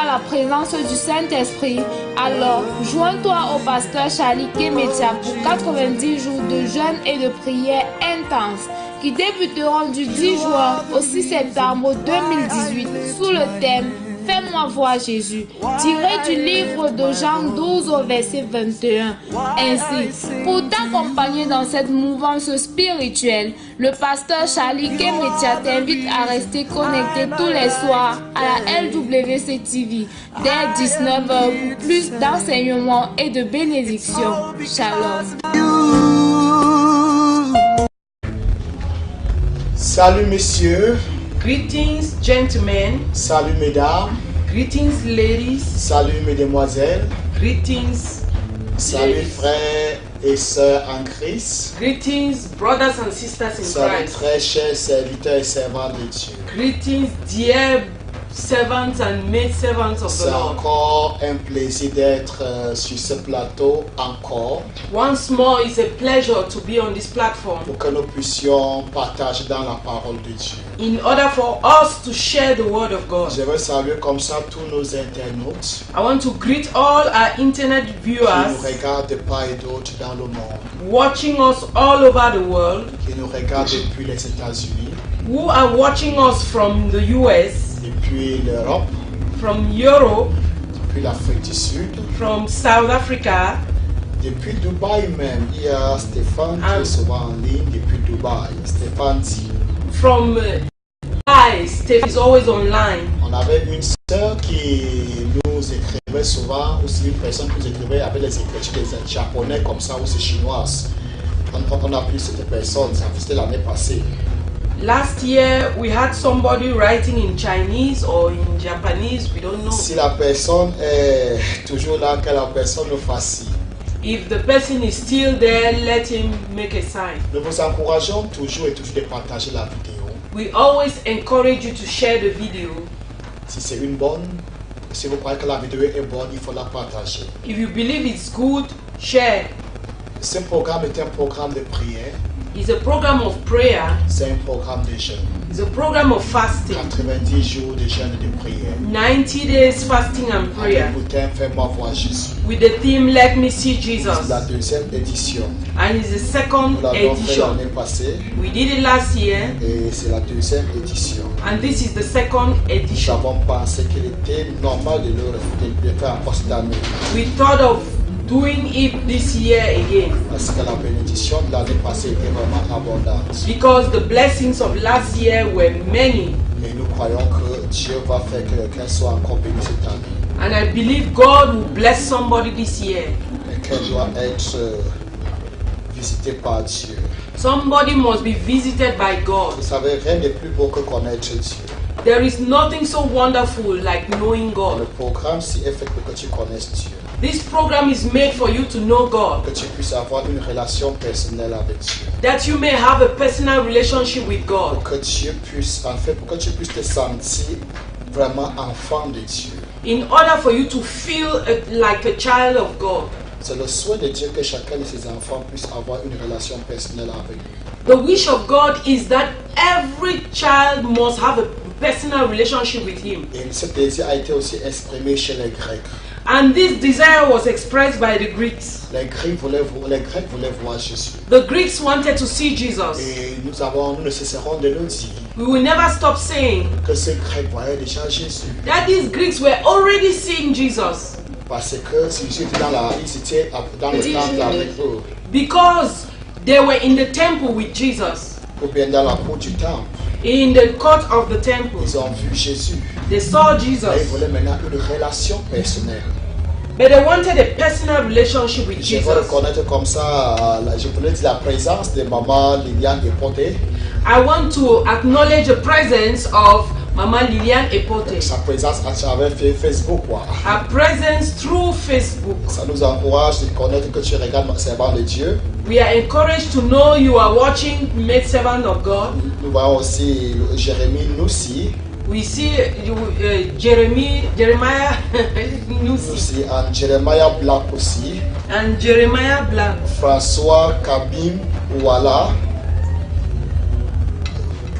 dans la présence du Saint-Esprit, alors joins-toi au pasteur Charlie Kemetia pour 90 jours de jeûne et de prière intense qui débuteront du 10 juin au 6 septembre 2018 sous le thème Fais-moi voir Jésus, tiré du livre de Jean 12 au verset 21. Ainsi, pour t'accompagner dans cette mouvance spirituelle, le pasteur Charlie Kemetia t'invite à rester connecté tous les soirs à la LWC TV dès 19h pour plus d'enseignements et de bénédictions. Shalom. Salut messieurs. Greetings, gentlemen. Salut mesdames. Greetings, ladies. Salut mesdemoiselles. Greetings, Salut ladies. frères et sœurs en Christ. Greetings, brothers and sisters in Salut Christ. très chers serviteurs et servantes de Dieu. Greetings, dear servants and maid servants of the C'est Lord. encore un plaisir d'être sur ce plateau encore Once more, it's a pleasure to be on this platform pour que nous puissions partager dans la parole de Dieu. in order for us to share the word of God. Je veux saluer comme ça tous nos internautes I want to greet all our internet qui nous viewers regardent de part et d'autre dans le monde, watching us all over the world, qui nous regardent depuis les États-Unis, who are watching us from the US, depuis l'Europe, from Europe, depuis l'Afrique du Sud, from South Africa, depuis Dubaï même. Il y a Stéphane qui est souvent en ligne depuis Dubaï. Stéphane dit. from Steph is always online. On avait une sœur qui nous écrivait souvent, aussi une personne qui nous écrivait avec les écritures des japonais comme ça, aussi chinoises. On a pris cette personne, c'était l'année passée. Last year we had somebody writing in Chinese or in Japanese, we don't know. Si la personne est toujours là, que la personne nous fasse. If the person is still there, let him make a sign. Nous vous encourageons toujours et toujours de partager la vidéo. We always encourage you to share the video. Si c'est une bonne, si vous croyez que la vidéo est bonne, il faut la partager. If you believe it's good, share. Ce programme est un programme de prière. It's a program of prayer. C'est un programme de jeûne. It's a program of fasting. 90 jours de jeûne et de prière. 90 days fasting and prayer. Avec le thème Fais-moi voir Jésus. With the theme Let Me See C'est Jesus. la deuxième édition. And it's the second Nous l'avons fait edition. l'année passée We did it last year. et c'est la deuxième édition. And this is the second Nous edition. avons pensé qu'il était normal de faire encore cette année We thought of doing it this year again parce que la bénédiction de l'année passée était vraiment abondante. because the blessings of last year were many, Et nous croyons que Dieu va faire que quelqu'un soit encore béni cette année and I believe God will bless somebody this year. et qu'elle doit être visitée par Dieu. Somebody must be visited by God. Vous savez, rien de plus beau que connaître Dieu. There is nothing so wonderful like knowing Le God. programme si est fait pour que tu connaisses Dieu, This program is made for you to know God, que tu puisses avoir une relation personnelle avec Dieu, that you may have a personal relationship with God, pour que Dieu puisse, en fait, pour que tu puisses te sentir vraiment enfant de Dieu. in order for you to feel like a child of God. C'est le souhait de Dieu que chacun de ses enfants puisse avoir une relation personnelle avec lui. The wish of God is that every child must have a personal relationship with Him. Et ce désir a été aussi exprimé chez les Grecs. And this desire was expressed by the Greeks. Les Grecs voulaient voir Jésus. The Greeks wanted to see Jesus. Et nous ne cesserons de le dire We will never stop saying que ces Grecs voyaient déjà Jésus. that these Greeks were already seeing Jesus Parce que Jésus était ils étaient dans le temple avec eux. because they were in the temple with Jesus. Ou bien dans la cour du temple. In the court of the temple, Ils ont vu Jésus. they saw Et ils Jesus, voulaient maintenant une relation personnelle. but they wanted a personal relationship with Je veux Jesus. reconnaître comme ça, je voulais dire la présence de maman Liliane Epoté. I want to acknowledge the presence of Mama Liliane Epote. Sa présence à travers Facebook. Quoi. Her presence through Facebook. Ça nous encourage de connaître que tu regardes Servant de Dieu. We are encouraged to know you are watching Maid Servant of God. Nous voyons aussi Jérémie Noussi. We see Jeremiah Nusi Aussi Jeremiah Black aussi. and Jeremiah Black. François Kabim Ouala.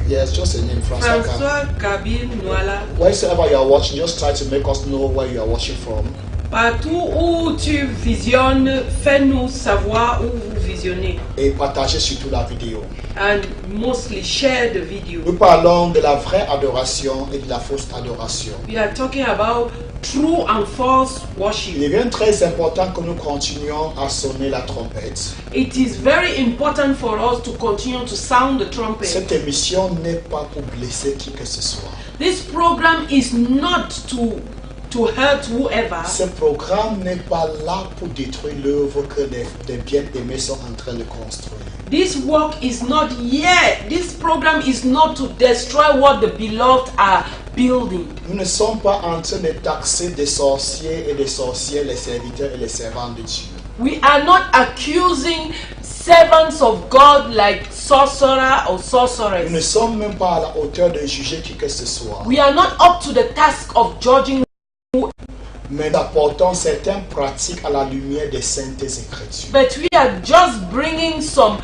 Yes, just a name, François. François Kabir Nouala. Wherever you are watching, just try to make us know where you are watching from. Partout où tu visionnes, fais-nous savoir où vous visionnez. Et partagez surtout la vidéo. And mostly share the video. Nous parlons de la vraie adoration et de la fausse adoration. We are talking about true and false worship. Il est bien très important que nous continuions à sonner la trompette. It is very important for us to continue to sound the trumpet. Cette émission n'est pas pour blesser qui que ce soit. This program is not to hurt whoever. Ce programme n'est pas là pour détruire l'œuvre que des bien-aimés sont en train de construire. This work is not yet. This program is not to destroy what the beloved are building. Nous ne sommes pas en train de taxer des sorciers et des sorcières, les serviteurs et les servantes de Dieu. We are not accusing servants of God like sorcerer or Nous sorceress. ne sommes même pas à la hauteur de juger qui que ce soit. We are not up to the task of judging. Mais nous apportons certaines pratiques à la lumière des saintes écritures. But we are just bringing some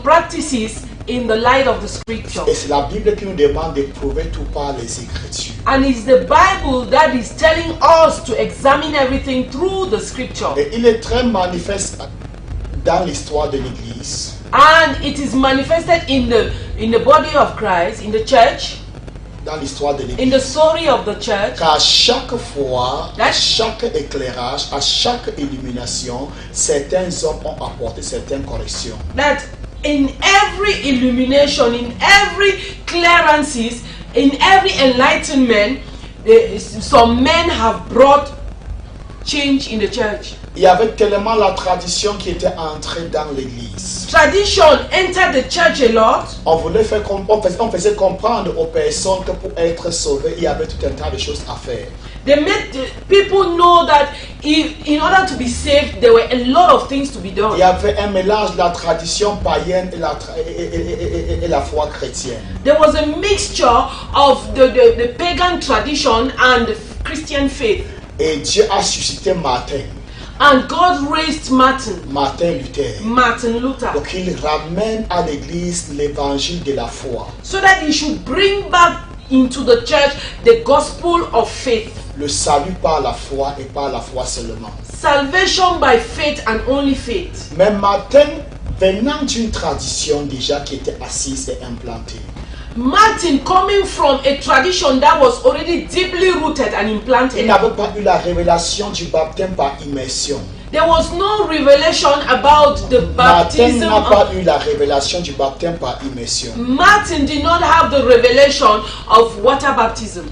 practices in the light of the scripture. Et c'est la Bible qui nous demande de prouver tout par les écritures. And it's the Bible that is telling us to examine everything through the scripture. Et il est très manifeste dans l'histoire de l'Église. And it is manifested in the body of Christ, in the church, Dans l'histoire de in l'Église. the story of the church. Qu'à chaque fois, à chaque éclairage, à chaque illumination, certains hommes ont apporté certaines corrections. That in every illumination, in every clearances, in every enlightenment, some men have brought change in the church. Il y avait tellement la tradition qui était entrée dans l'église. Tradition entered the church a lot. On faisait comprendre aux personnes que pour être sauvés, il y avait tout un tas de choses à faire. They made the people know that in order to be saved, there were a lot of things to be Il done. y avait un mélange de la tradition païenne et la foi chrétienne. There was a mixture of the pagan tradition and the Christian faith. Et Dieu a suscité Martin And God raised Martin Luther, pour qu'il ramène à l'église l'évangile de la foi. so that he should bring back into the church the gospel of faith. Le salut par la foi et par la foi seulement. Salvation by faith and only faith. Mais Martin, venant d'une tradition déjà qui était assise et implantée, Martin, coming from a tradition that was already deeply rooted and il implanted, n'avait pas eu la révélation du baptême par immersion. there was no revelation about the Martin baptism n'a of pas eu la révélation du baptême par immersion. Martin did not have the revelation of water baptism,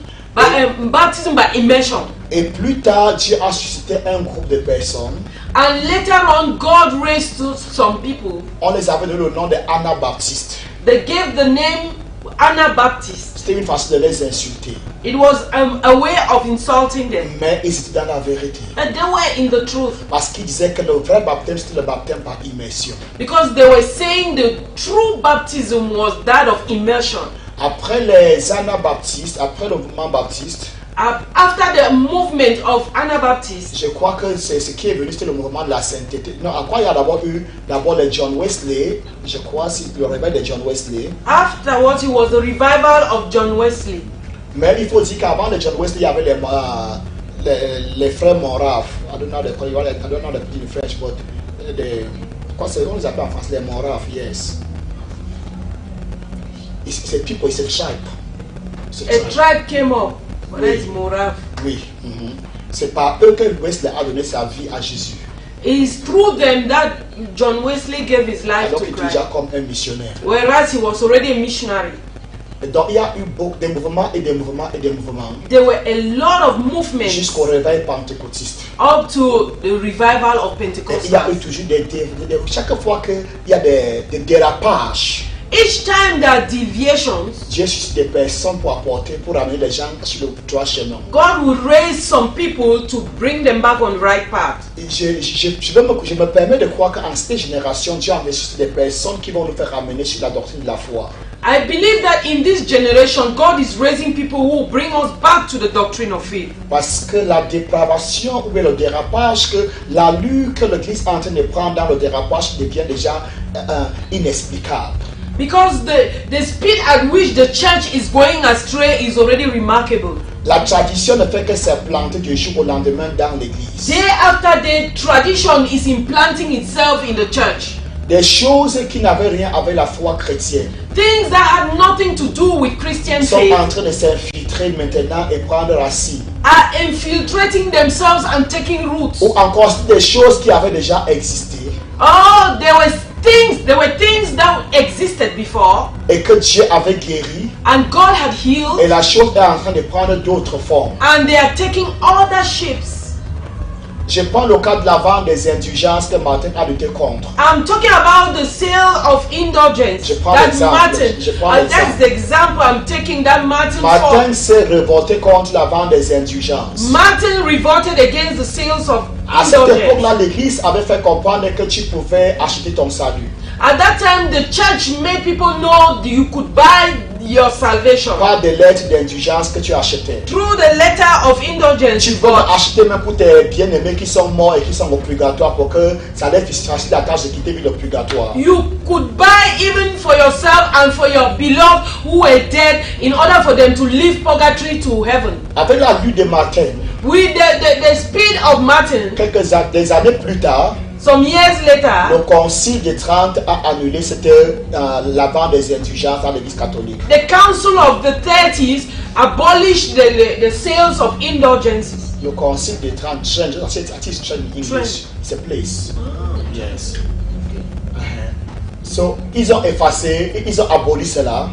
baptism by immersion. Et plus tard, Dieu a suscité un groupe de personnes. And later on, God raised some people. On les avait donné le nom de Anabaptistes. They gave the name Anabaptists. C'était une façon de les insulter. It was a way of insulting them. Mais ils étaient dans la vérité. But they were in the truth, Parce qu'ils disaient que le vrai baptême, c'était le baptême par immersion. because they were saying the true baptism was that of immersion. Après les Anabaptistes, après le mouvement baptiste, After the movement of Anabaptists, je crois que c'est ce qui est venu, c'était le mouvement de la sainteté. Non, à quoi il y a d'abord eu les John Wesley, je crois, c'est le réveil de John Wesley. afterwards it was the revival of John Wesley. Mais il faut dire qu'avant les John Wesley, il y avait les frères Moraves. I don't know the French, but on les appelle en France les Moraves, yes. C'est people, it's a tribe. A tribe came up. That is Morav. Oui. C'est par eux que Wesley a donné sa vie à Jésus. It is through them that John Wesley gave his life Alors to qu'il était Christ, déjà comme un missionnaire. whereas he was already a missionary. Et donc il y a eu beaucoup de mouvements et des mouvements et des mouvements There were a lot of movements jusqu'au réveil pentecôtiste. up to the revival of Et il y a eu Pentecost. toujours chaque fois qu'il y a des dérapages, Each time there are deviations, Dieu suscite des personnes pour apporter, pour amener les gens sur le droit chemin. God will raise some people to bring them back on the right path. Et je me permets de croire qu'en cette génération, Dieu a suscité des personnes qui vont nous faire ramener sur la doctrine de la foi. I believe that in this generation, God is raising people who will bring us back to the doctrine of faith. Parce que la dépravation ou bien le dérapage, que l'allure que l'Église est en train de prendre dans le dérapage devient déjà inexplicable. Because the speed at which the church is going astray is already remarkable. La tradition ne fait que s'implanter du jour au lendemain dans l'église. Day after day, tradition is implanting itself in the church. Des choses qui n'avaient rien avec la foi chrétienne Things that had nothing to do with Christian sont faith en train de s'infiltrer maintenant et prendre racine. are infiltrating themselves and taking roots. Ou encore des choses qui avaient déjà existé Oh, there were things that existed before, et que Dieu avait guéri, and God had et healed, la chose est en train de prendre d'autres formes. and they are taking other shapes. Je prends le cas de la vente des indulgences que Martin a lutté contre. I'm talking about the sale of indulgence. Je prends That l'exemple. Martin, Je prends that's the example I'm taking. That Martin Martin fought. s'est révolté contre la vente des indulgences. Martin revolted against the sales of À cette indulgence. époque-là, l'Église avait fait comprendre que tu pouvais acheter ton salut At that time, the church made people know that you could buy your salvation par des lettres d'indulgence que tu achetais. through the letter of indulgence Tu you peux bought. acheter même pour tes bien-aimés qui sont morts et qui sont au purgatoire pour que ça leur facilite la tâche de quitter le purgatoire. You could buy even for yourself and for your beloved who were dead in order for them to leave purgatory to heaven. Avec la lutte de Martin, With the speed of Martin, des années plus tard, some years le later, Concile de Trente a annulé la vente des indulgences dans l'Église catholique. the Council of the 30s abolished the sales of indulgences. Le Concile de Trente, it's in English, it's a place. Yes. So, ils ont effacé, ils ont aboli cela.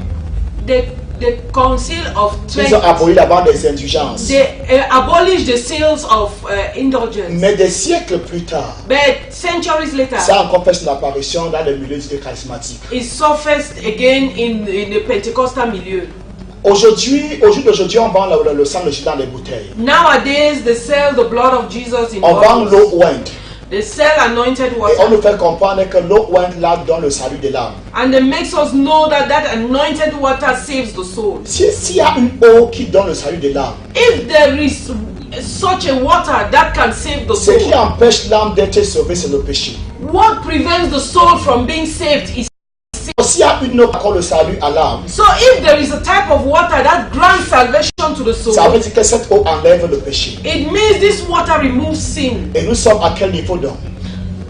The Council of Ils ont 30, aboli la vente des indulgences. they abolished the sales of indulgence. Mais des siècles plus tard, But centuries later, ça a encore fait son apparition dans le milieu du charismatique. it surfaced again in the Pentecostal milieu. Aujourd'hui, on vend le sang de Jésus dans les bouteilles. Nowadays, they sell the blood of Jesus in On vend bottles. l'eau ointe. They sell anointed Et on water. nous fait comprendre que l'eau ointe là donne le salut de l'âme. And it makes us know that that anointed water saves the soul. S'il y a une eau qui donne le salut de l'âme, If there is such a water that can save the ce qui soul, empêche l'âme d'être sauvée, c'est le péché. what prevents the soul from being saved is sin. S'il y a une eau qui accorde le salut à l'âme, So if there is a type of water that grants salvation to the soul, ça veut dire que cette eau enlève le péché. it means this water removes sin. Et nous sommes à quel niveau donc?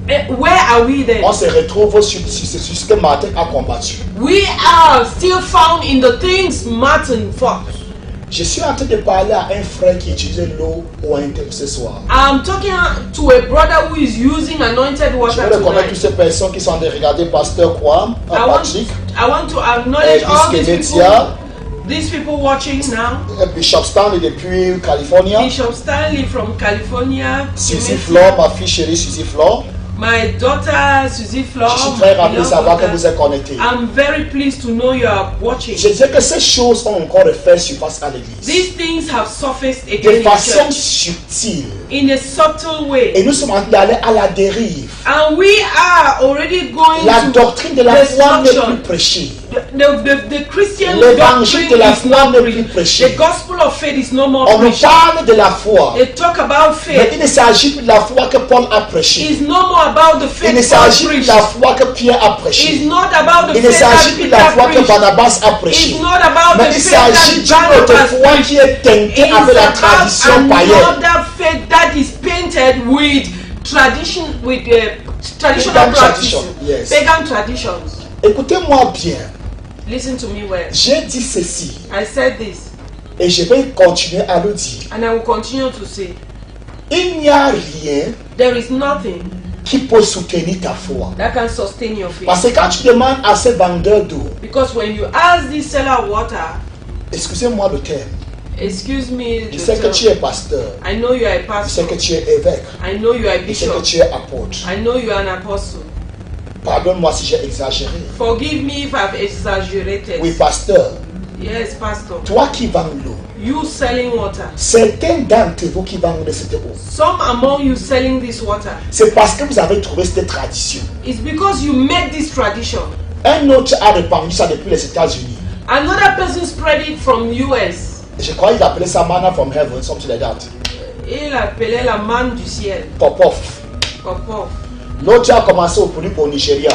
Where are we then? On se retrouve sur ce que Martin a combattu. We are still found in the things Martin fought. Je suis en train de parler à un frère qui utilise l'eau ointe ce soir. I'm talking to a brother who is using anointed Je water veux reconnaître toutes tonight. ces personnes qui sont en train de regarder Pasteur Kwam, Patrick, I want to acknowledge all these people watching now. Bishop Stanley depuis Californie, Bishop Stanley from California. Suzy Flore, ma fille chérie Suzy Flore. My daughter Suzy Flore. Je suis très ravi de beloved savoir que daughter. vous êtes connectés. I'm very pleased to know you are watching. Je dis que ces choses ont encore fait surface à l'église. These things have surfaced De again in façon church subtile. in a subtle way. Et nous sommes en train d'aller à la dérive. And we are already going La to doctrine de la foi n'est destruction. plus prêchée. The Christian L'évangile doctrine de la is foi not n'est plus preached. prêché. The gospel of faith is no more On nous preached. parle de la foi. They talk about Mais faith. il ne s'agit plus de la foi que Paul a prêchée. It's no more about the Il ne faith God s'agit plus de preached. la foi que Pierre a It's prêchée. not about the Il ne faith s'agit that plus de la foi Peter que preached. Barnabas a prêchée. It's not about Mais the il faith s'agit that d'une autre Barnabas foi preached. qui est teintée It's avec la about tradition païenne. another faith that is painted with tradition, with traditional Pagan practices, tradition, yes. pagan traditions. Écoutez-moi bien. Listen to me well. J'ai dit ceci I said this, et je vais continuer à le dire. and I will continue to say, Il n'y a rien there is nothing qui peut soutenir ta foi. that can sustain your faith. Parce que quand tu demandes à ces vendeurs d'eau, Because when you ask this seller water, excusez-moi le terme, excuse me, je the sais que term, tu es pasteur, I know you are a je sais pastor, que tu es évêque, I know you are a je sais que bishop, tu es apôtre. I know you are an apostle. Pardonne-moi si j'ai exagéré. Forgive me if I've exaggerated. Oui, pasteur, Yes, pastor. toi qui vends l'eau, You selling water. certains d'entre vous qui vendent de cette eau, Some among you selling this water. c'est parce que vous avez trouvé cette tradition. It's because you made this tradition. Un autre a répandu ça depuis les États-Unis. Another person spread it from US. Je crois qu'il appelait ça manna from heaven, something like that. Il appelait la manne du ciel. Popov. Pop. L'autre a commencé au produit au Nigeria.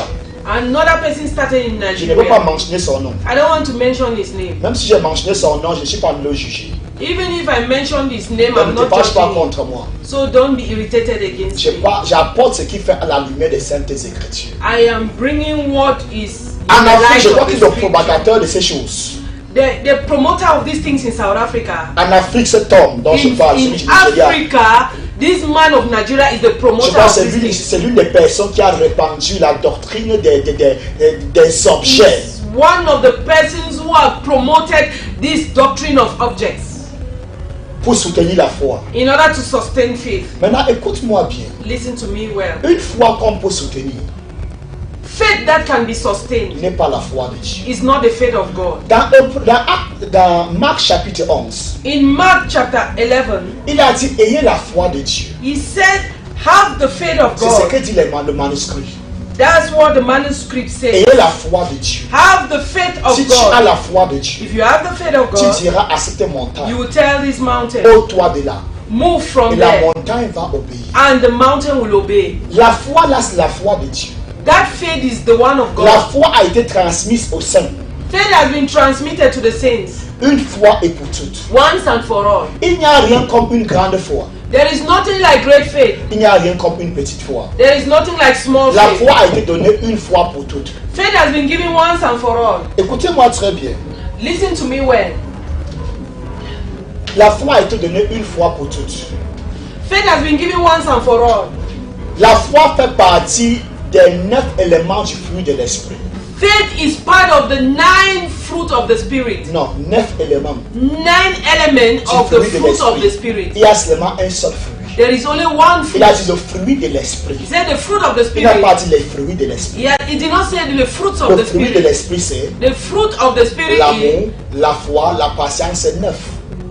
Another person started in Je ne veux pas Nigeria. mentionner son nom. I don't want to mention his name. Même si j'ai mentionné son nom, je ne suis pas de le juger. Even if I mentioned his name, Ne I'm te not fâche pas judging him. contre moi. So don't be irritated against me. J'apporte ce qui fait à la lumière des Saintes Écritures. I am bringing what is in En the Afrique, light je crois of qu'il the est le scripture. propagateur de ces choses. The promoter of these things in South Africa. En Afrique, cet homme dont je parle, celui In du Nigeria, Africa, this man of Nigeria is the je promoter crois que of c'est these lui- things. c'est l'une des personnes qui a répandu la doctrine des objets He's one of the persons who have promoted this doctrine of objects pour soutenir la foi. in order to sustain faith. Maintenant, écoute-moi bien. Listen to me well. Une foi qu'on peut soutenir Faith that can be sustained n'est pas la foi de Dieu. is not the faith of God. Dans Marc chapitre 11, In Mark chapter 11, il a dit ayez la foi de Dieu. he said, have the faith of C'est ce que God. dit le manuscrit. That's what the manuscript says. Ayez la foi de Dieu. Have the faith of Si tu as God. la foi de Dieu, If you have the faith of tu God, diras à cette you montagne, will tell this mountain, ôte-toi de là. move Et from la there, montagne va obéir. and the mountain will obey. La foi là, c'est la foi de Dieu. That faith is the one of La God. foi a été transmise aux saints. Faith has been transmitted to the saints Une fois et pour toutes. once and for all. Il n'y a rien comme une grande foi. There is nothing like great faith. Il n'y a rien comme une petite foi. There is nothing like small La faith. foi a été donnée une fois pour toutes. Faith has been given once and for all. Écoutez-moi très bien. Listen to me well. La foi a été donnée une fois pour toutes. Faith has been given once and for all. La foi fait partie des 9 éléments du fruit de l'esprit. Faith is part of the 9 fruit of the Spirit. Non, 9 éléments 9 elements du of the fruit de fruit of the l'esprit. Spirit. Il y a seulement un seul fruit. There is only one Il a fruit. dit le fruit de l'esprit. He said the fruit of the Il n'a pas Spirit. dit les fruits de l'esprit. He did not say the fruits of Le the fruit de Spirit. l'esprit, c'est The fruit of the Spirit l'amour, is, la foi, la patience, c'est 9.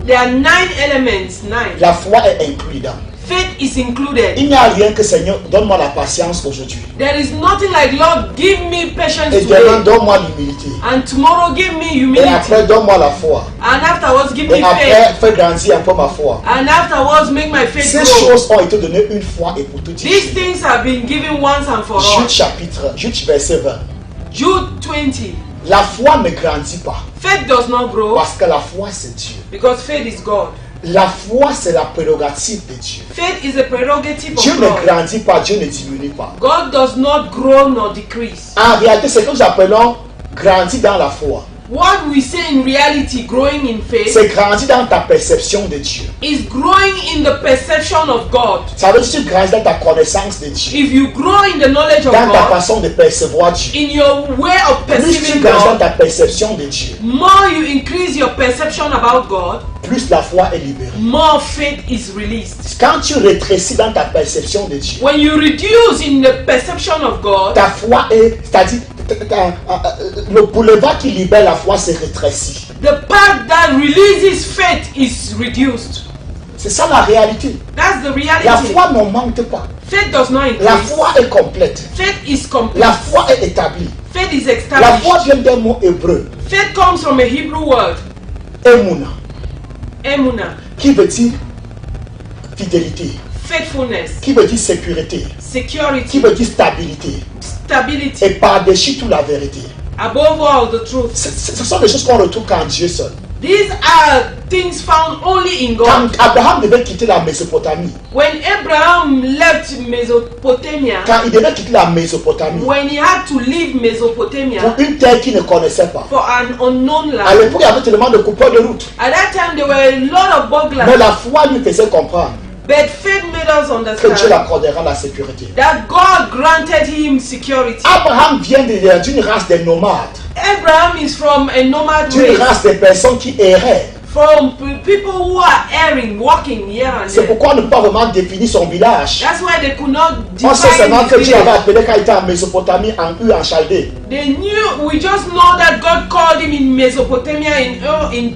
there are 9 elements. 9. La foi est inclue dans. Faith is included. Il n'y a rien que Seigneur, donne-moi la patience aujourd'hui. There is nothing like, Lord, give me patience Et demain, today. donne-moi l'humilité. And tomorrow, give me Et humility. après, donne-moi la foi. And afterwards, give Et me faith. après, fais grandir un peu ma foi. And afterwards, make my faith Ces grow. choses ont été données une fois et pour toutes. These things have been given once and for all. Jude verset 20. Jude 20. La foi ne grandit pas Faith does not grow parce que la foi c'est Dieu. because faith is God. La foi c'est la prérogative de Dieu. Faith is a prerogative Dieu of ne God. grandit pas, Dieu ne diminue pas. God does not grow nor decrease. En réalité, c'est ce que nous appelons grandir dans la foi. What we say in reality, growing in faith, C'est grandir dans ta perception de Dieu. is growing in the perception of God. Ça veut dire que tu grandis dans ta connaissance de Dieu. If you grow in the knowledge of Dans ta God, façon de percevoir Dieu. in your way of Plus tu perceiving grandis dans God, ta perception de Dieu, more you increase your perception about God, plus la foi est libérée. more faith is released. Quand tu rétrécis dans ta perception de Dieu, When you reduce in the perception of God, ta foi est, c'est-à-dire, le boulevard qui libère la foi se rétrécit. the path that releases faith is reduced. C'est ça la réalité. That's the La reality. foi ne manque pas. Faith does not La increase. foi est complète. Faith is complete. La foi est établie. Faith is La foi established. vient d'un mot hébreu, Faith comes from a Hebrew word, emuna, emuna, qui veut dire fidélité, faithfulness, qui veut dire sécurité, qui security, veut dire stabilité, stability, et par-dessus tout la vérité. above all the truth. Ce sont des choses qu'on retrouve qu'en Dieu seul. These are things found only in Quand God. Abraham devait quitter la Mésopotamie, When Abraham left Mesopotamia, quand il devait quitter la Mésopotamie, when he had to leave Mesopotamia pour une terre qu'il ne connaissait pas. for an unknown À land, l'époque, il y avait tellement de coupeurs de route. at that time there were a lot of Mais burglars, la foi lui faisait comprendre but faith made us que Dieu understand l'accordera la sécurité. that God granted him security. Abraham vient d'une race des nomades, Abraham is from a nomad d'une race, race des personnes qui erraient. from people who are erring, walking here and C'est there. pourquoi on ne peut pas vraiment définir son village. That's why they could not On sait define seulement que his Dieu avait village. appelé quand il était en Mésopotamie, en en Chaldée. They knew, we just know that God called him in Mesopotamia, in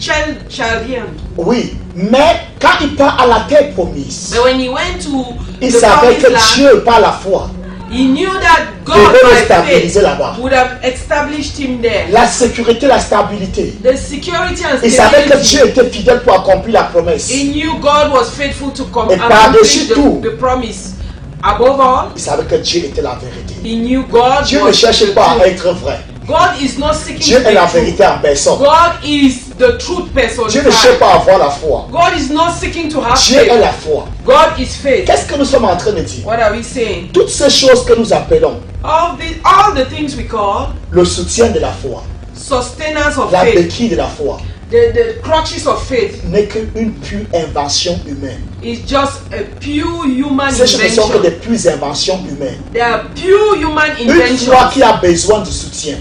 Chaldean. Oui, mais quand il part à la terre promise, But when he went to il the savait promised que land, Dieu, par la foi, he knew that God devait le by stabiliser faith là-bas. would have established him there. La sécurité, la stabilité. The security and Il savait que Dieu stability. était fidèle pour accomplir la promesse. He knew God was faithful to Et accomplish par-dessus tout, the promise. Above all, il savait que Dieu était la vérité. he knew God Dieu ne was cherche the pas à truth. être vrai. God is not seeking Dieu to est la be true. vérité en personne. God is the truth Dieu ne cherche personified. pas à avoir la foi. God is not seeking to have Dieu est faith. la foi. God is faith. Qu'est-ce que nous sommes en train de dire? What are we saying? Toutes ces choses que nous appelons All the things we call le soutien de la foi, sustainers of la faith, béquille de la foi, the crutches of faith, n'est qu'une pure invention humaine. is just a pure human Ces choses ne sont que des invention. pures inventions humaines. They are pure human Une inventions. foi qui a besoin de soutien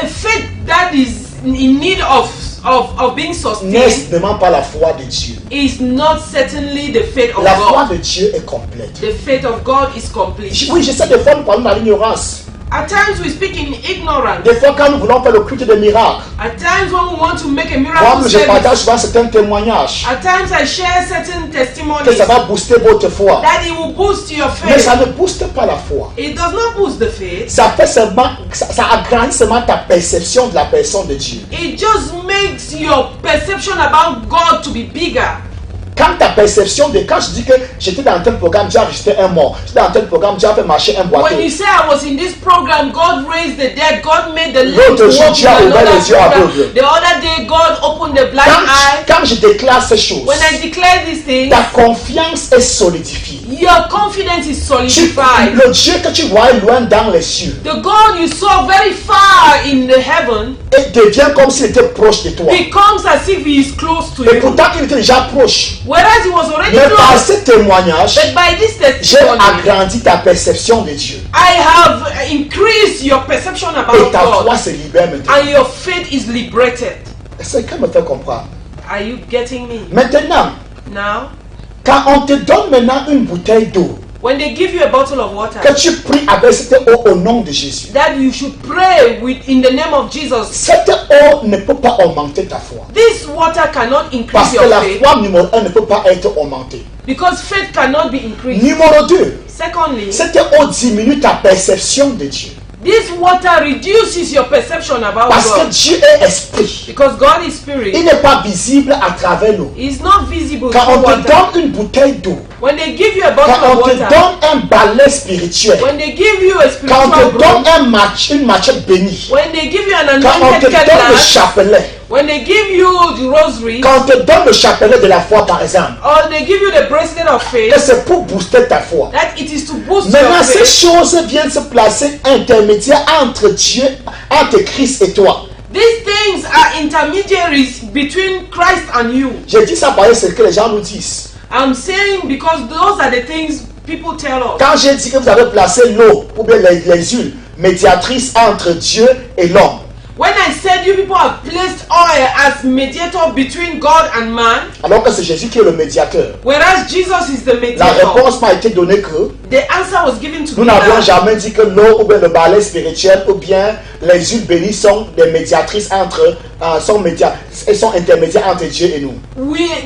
A faith that is in need of being n'est sustained simplement pas la foi de Dieu. is not certainly the faith of La foi God. de Dieu est complète. The faith of God is complete. Oui, je sais, des fois nous parlons dans l'ignorance. At times we speak in ignorance. Des fois, quand nous voulons faire le culte des miracles, At times when we want to make a moi, miracle je partage service. souvent certains témoignages At times I share certain que testimonies ça va booster votre foi. that it will boost your Mais faith. ça ne booste pas la foi. It does not boost the faith. Ça fait seulement, ça agrandit seulement ta perception de la personne de Dieu. It just makes your perception about God to be bigger. Quand ta perception de, quand je dis que j'étais dans tel programme, Dieu a ressuscité un mort, j'étais dans tel programme, Dieu a fait marcher un When you boiteux. say I was in this program, God raised the dead, God made the lame L'autre to jour, walk. Dieu a In ouvert another les yeux program, aveugles. the other day, God opened the blind eye. Quand je déclare ces choses, When I declare these things, ta confiance est solidifiée. your confidence is Tu- solidified. le Dieu que tu vois loin dans les cieux The God you saw very far in the heaven et devient comme s'il était proche de toi. becomes as if he is close to Et you. pourtant il était déjà proche. Whereas he was already Mais par close. ce témoignage, But by this j'ai testimony, agrandi ta perception de Dieu. I have increased your perception Et about ta foi God. se libère maintenant. And your faith is liberated. C'est ce qui me fait comprendre. Are you getting me? Maintenant, Now, quand on te donne maintenant une bouteille d'eau, when they give you a bottle of water, que tu pries avec cette eau au nom de Jésus, that you should pray with in the name of Jesus. cette eau ne peut pas augmenter ta foi. This water cannot increase Parce que your la faith foi numéro 1 ne peut pas être augmentée. because faith cannot be increased. Numéro 2, Secondly, cette eau diminue ta perception de Dieu. this water reduces your perception about Parce que God Dieu est esprit. because God is Il spirit. n'est pas visible à travers l'eau. It's not visible Quand through on te water. donne une bouteille d'eau, When they give you a quand bottle on of te water, donne un balai spirituel, when they give you a quand on spiritual te donne broom, une machette bénie, when they give you an quand on te anointed donne le cutlass, chapelet, when they give you the rosary, quand on te donne le chapelet de la foi par exemple, or they give you the bracelet of que faith, c'est pour booster ta foi. that it is to boost Maintenant, your ces faith. choses viennent se placer intermédiaires entre Dieu, entre Christ et toi. These things are intermediaries between Christ and you. J'ai dit ça parce que c'est ce que les gens nous disent. I'm saying because those are the things people tell us. Quand j'ai dit que vous avez placé l'eau ou bien les huiles médiatrices entre Dieu et l'homme, When I said you people have placed oil as mediator between God and man, alors que c'est Jésus qui est le médiateur, whereas Jesus is the la mediator, réponse m'a été donnée que the answer was given to nous me n'avions that jamais dit que l'eau ou bien le balai spirituel ou bien les huiles bénies sont des médiatrices entre, elles sont intermédiaires entre Dieu et nous.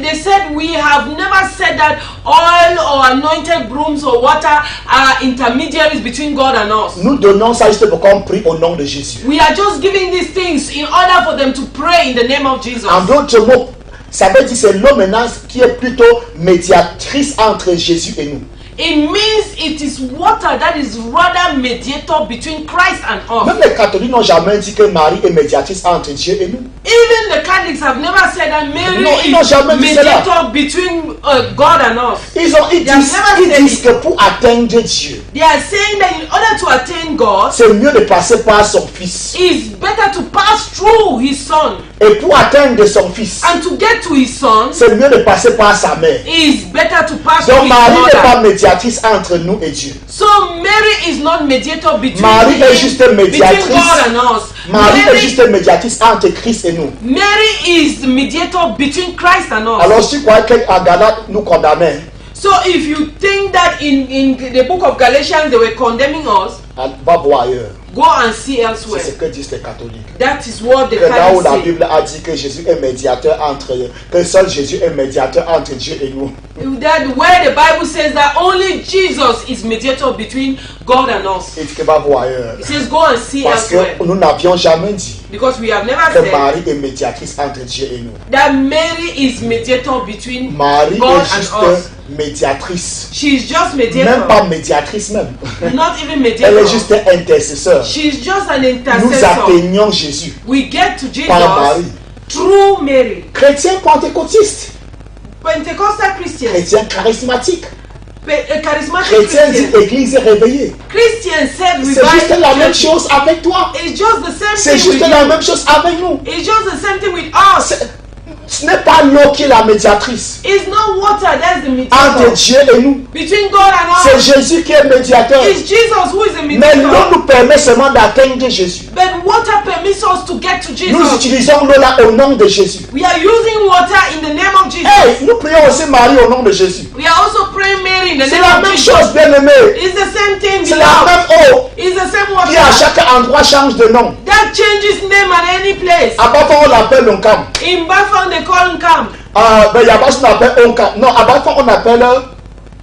they said we have never said that oil or anointed brooms or water are intermediaries between God and us. Nous donnons ça juste pour qu'on prie au nom de Jésus. We are just giving these things in order for them to pray in the name of Jesus. En d'autres mots, ça veut dire que c'est l'eau maintenant qui est plutôt médiatrice entre Jésus et nous. It means it is water that is rather mediator between Christ and Même us. les catholiques n'ont jamais dit que Marie est médiatrice entre Dieu et nous. Even the Catholics have never said that Mary Non, ils n'ont jamais dit is cela. mediator between God and us. Ils They have never said disent it. que pour atteindre Dieu, They are saying that in order to attain God, c'est mieux de passer par son Fils. it's better to pass through His Son. Et pour atteindre son Fils, And to get to His Son, c'est mieux de passer par sa mère. it's better to pass through Donc His Marie n'est mother. pas médiatrice entre nous et Dieu. So Mary is not mediator between Marie est him, juste between médiatrice. God and us. Marie est juste médiatrice entre Christ et nous. Mary is the mediator between Christ and us. Alors si tu crois qu'à Galate nous condamnait, So if you think that in the book of Galatians they were condemning us, va voir ailleurs. go and see C'est elsewhere. ce que disent les catholiques. That is what the Que là où Catholics la say. Bible a dit que Jésus est médiateur entre, que seul Jésus est médiateur entre Dieu et nous. That where the Bible says that only Jesus is mediator between God and us. Il dit que va voir ailleurs. It says go and see Parce que elsewhere. nous n'avions jamais dit Because we have never que said Marie est médiatrice entre Dieu et nous. that Mary is mediator between Marie God est juste and us. médiatrice. She's just Même mediator. pas médiatrice même. Not even Elle mediator. est juste un intercesseur. She's just an Nous intercessor. atteignons Jésus We get to par Marie. Jesus through Mary. Chrétien pentecôtiste, Pentecostal Christians, chrétien charismatique, charismatic chrétien dit Christians, église réveillée. Christians said C'est juste la même revival. chose avec toi. It's just the same C'est thing juste with la you. même chose avec nous. It's just the same thing with us. Ce n'est pas l'eau qui est la médiatrice It's not water that's the entre mediator. Dieu et nous. Between God and C'est us, Jésus qui est médiateur. it's Jesus who is the Mais l'eau mediator. nous permet seulement d'atteindre Jésus. But water permits us to get to Nous Jesus. utilisons l'eau là au nom de Jésus. We are using water in the name of Jesus. Hey, nous prions aussi Marie au nom de Jésus. We are also praying Mary in the C'est name la of même Jesus. chose, bien-aimé. It's the same thing, C'est la beloved. même eau It's the same qui à water chaque endroit change de nom. that changes name at any place. À Bafon, on l'appelle Onkam. In Bafang they call Nkam. Ben Yabas, on appelle Onkam. Non, à Bafon, on appelle,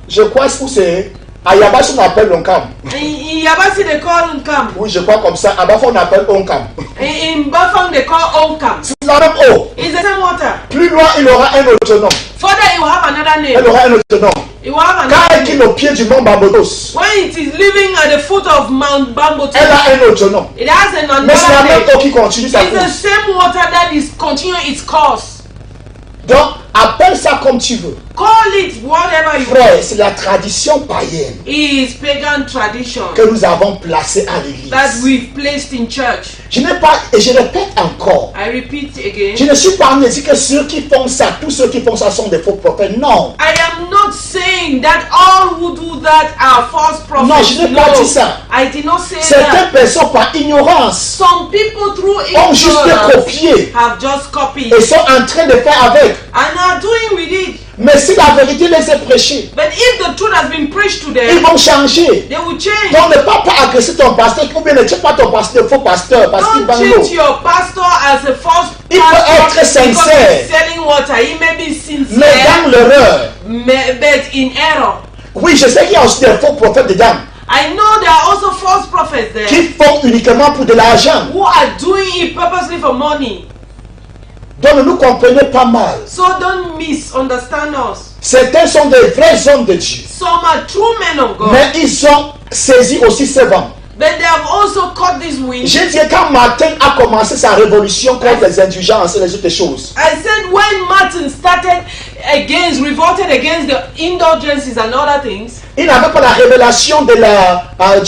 je crois où c'est. À Yabas, on appelle Onkam. In Yabasi they call Nkam. Oui, je crois comme ça. À Bafon, on appelle Onkam. In Bafang they call Onkam. C'est la même eau. It's the same water. Plus loin, il aura un autre nom. Further it will have another Elle name. aura un autre nom. It will have Quand another elle quitte name. au pied du mont Barbados, When it is living at the foot of Mount Bamboto, elle a un autre nom. it has Mais c'est la another même name. eau qui continue sa It's the course. same water that is continuing its course. Donc, appelle ça comme tu veux. Call it whatever you want. Frère, c'est la tradition païenne It is pagan tradition que nous avons placée à l'église. that we've placed in church. Je n'ai pas, et je répète encore, I repeat je again. ne suis pas en train de dire que ceux qui font ça, tous ceux qui font ça sont des faux prophètes. Non. I am not saying that all who do that are false prophets. Non, je n'ai pas dit ça. I did not say Certaines that. personnes par ignorance Some people through ont juste ignorance copié have just copied et sont en train de faire avec. and are doing with it. Mais si la vérité les est prêchée, But if the truth has been preached to ils them, vont changer. they will change. Donc ne pas agresser ton pasteur, ou bien ne tue pas ton pasteur, faux pasteur, parce qu'il Don't vend l'eau. treat your pastor as a false Il faut être pastor because sincère. he's selling water. He may be Mais sincere, dans l'erreur, but in error. oui, je sais qu'il y a aussi des faux prophètes dedans I know there are also false prophets there qui font uniquement pour de l'argent. who are doing it purposely for money. Donc ne nous comprenez pas mal. So don't misunderstand us. Certains sont des vrais hommes de Dieu. Some are true men of God, Mais ils ont saisi aussi ce vent. but they have also caught this wind. J'ai dit quand Martin a commencé sa révolution contre les indulgences et les autres choses, I said when Martin started revolted against the indulgences and other things, il n'avait pas la révélation de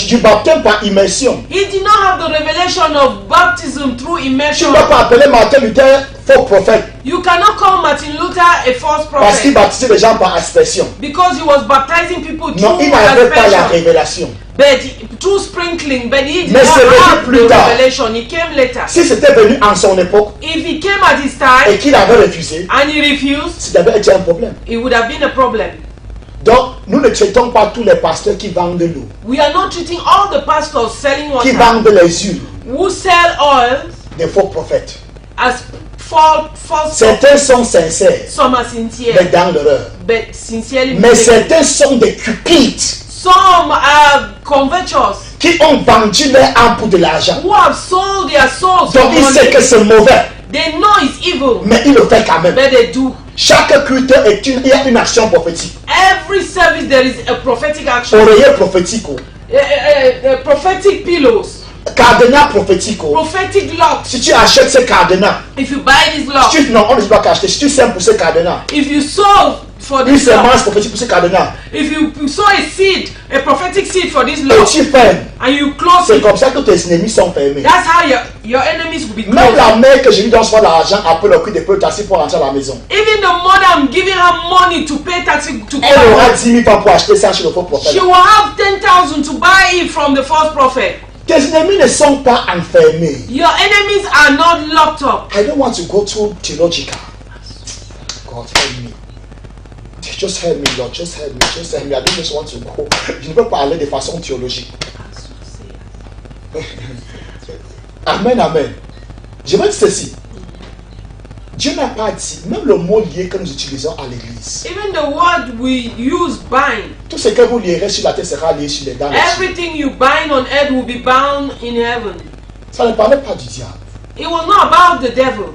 du baptême par immersion. he did not have the revelation of baptism through Tu immersion. ne peux pas appeler Martin Luther faux prophète You cannot call Martin Luther a false parce qu'il prophet baptisait les gens par aspersion. because he was baptizing people Non, through il n'avait pas la aspersion, révélation. but through sprinkling. But he did Mais not c'est venu have plus the tard. revelation. He came later. Si c'était venu en son époque If he came at his et time qu'il avait refusé, and he refused, c'était été un problème. it would have been a problem. Donc, nous ne traitons pas tous les pasteurs qui vendent l'eau, We are not treating all the pastors selling qui water vendent les huiles, who sell oils des faux prophètes. as false. Certains sont sincères, Some are mais sincere, dans l'erreur. but sincerely. Mais mistaken. certains sont des cupides Some are covetous qui ont vendu leur âme pour de l'argent. who have sold their souls for Donc, ils savent money. que c'est mauvais, They know it's evil, mais ils le font quand même. but they do. Chaque culte est il y a une action prophétique. Every service there is a prophetic action. Oreiller prophétique, Prophetic pillows, cadenas prophétique. prophetic locks. Si tu achètes ce cadenas, If you buy this lock, non, on ne doit pas acheter. Si tu sèmes pour ce cadenas, if you sow for une this lock, semence prophétique pour ce cadenas, if you sow a seed, a prophetic seed for this et lock, tu fermes, and you close c'est it, comme ça que tes ennemis sont fermés. that's how your enemies will be Même closed. la mère que je lui donne soit l'argent après le prix de peu tasser pour rentrer à la maison. Even the mother, I'm giving her money to pay taxi to Elle aura come. 10 000 francs pour acheter ça chez le faux prophète. She will have 10,000 to buy it from the false prophet. Tes ennemis ne sont pas enfermés. Your enemies are not locked up. I don't want to go too theological. God help me. Just help me, Lord. Just help me. Just help me. I don't just want to go. Je ne veux pas aller de façon théologique. Amen, amen. Je vais dire ceci. Dieu n'a pas dit, même le mot lié que nous utilisons à l'église. Even the word we use, bind. Tout ce que vous lierez sur la terre sera lié sur les dans les cieux. Everything you bind on earth will be bound in heaven. Ça ne parlait pas du diable. It was not about the devil.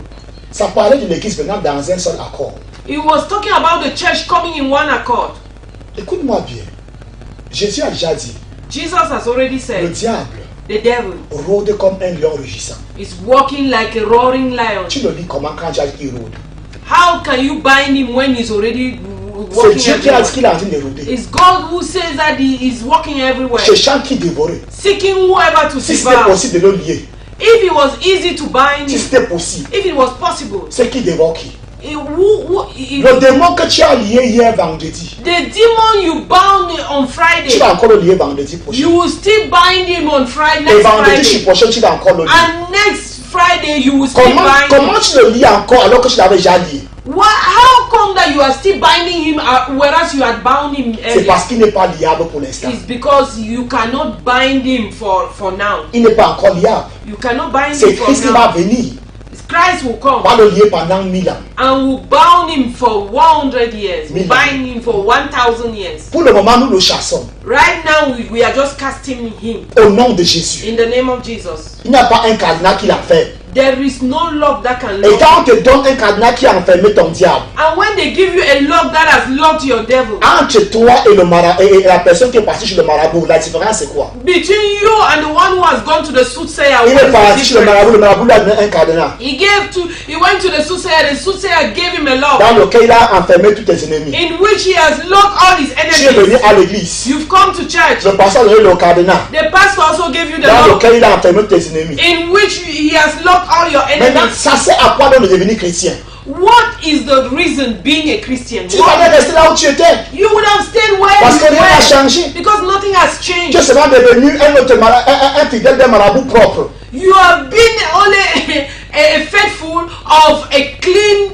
Ça parlait de l'église venant dans un seul accord. It was talking about the church coming in one accord. Écoute-moi bien. Jésus a déjà dit, Jesus has already le said, diable the devil rôde comme un lion rugissant. is walking like a roaring lion. Tu le lis comment quand Jésus il rôde? How can you bind him when he's already C'est walking Dieu qui a dit everywhere? qu'il est en train de rôder. It's God who says that he is walking everywhere, Cherchant qui dévorer. seeking whoever to Si c'était devour. possible de le lier, If it was easy to bind si him, c'était possible, if it was possible, c'est qui dévore qui? the Le démon que tu as lié hier vendredi, demon you bound on tu Friday, vas encore le lier vendredi prochain. you will still bind him on Friday, Et next vendredi Friday, prochain, tu vas encore le lier. and next Friday you will still Comment bind him. tu le lies encore alors que tu l'avais déjà lié? How come that you are still binding him whereas you had bound him C'est earlier? parce qu'il n'est pas liable pour l'instant. It's because you cannot bind him for now. Il n'est pas encore liable. You cannot bind C'est him for Christ qui va now. venir. Christ will On come va le lier pendant 1000 ans. and will bound him for 100 years. Will Million. bind him for 1,000 years. Pour le moment, nous le chassons. Right now we are just casting him Au nom de Jésus. in the name of Jesus. Il n'y a pas un cadenas qui l'enferme. There is no lock that can Et lock. quand on te donne un cadenas qui a enfermé ton diable, And when they give you a lock that has locked your devil, entre toi et, et la personne qui est partie chez le marabout, la différence c'est quoi? between you and the one who has gone to the soothsayer, Il what est is the parti chez le difference? marabout lui a donné un cadenas He went to the soothsayer gave him a lock dans lequel il a enfermé tous tes ennemis. in which he has locked all his Tu es venu enemies. à l'église. You've come to church. Le pasteur a donné le cadenas The pastor also gave you the dans lock lequel il a enfermé tes ennemis. in which he has locked all your Maintenant, enemies. ça c'est à quoi de devenir chrétien. What is the reason being a Christian? Tu vas rester là où tu étais. You would have stayed where Parce que you rien n'a were changé. because nothing has Tu es changed. seulement devenu un fidèle d'un marabout propre. You have been only a faithful of a clean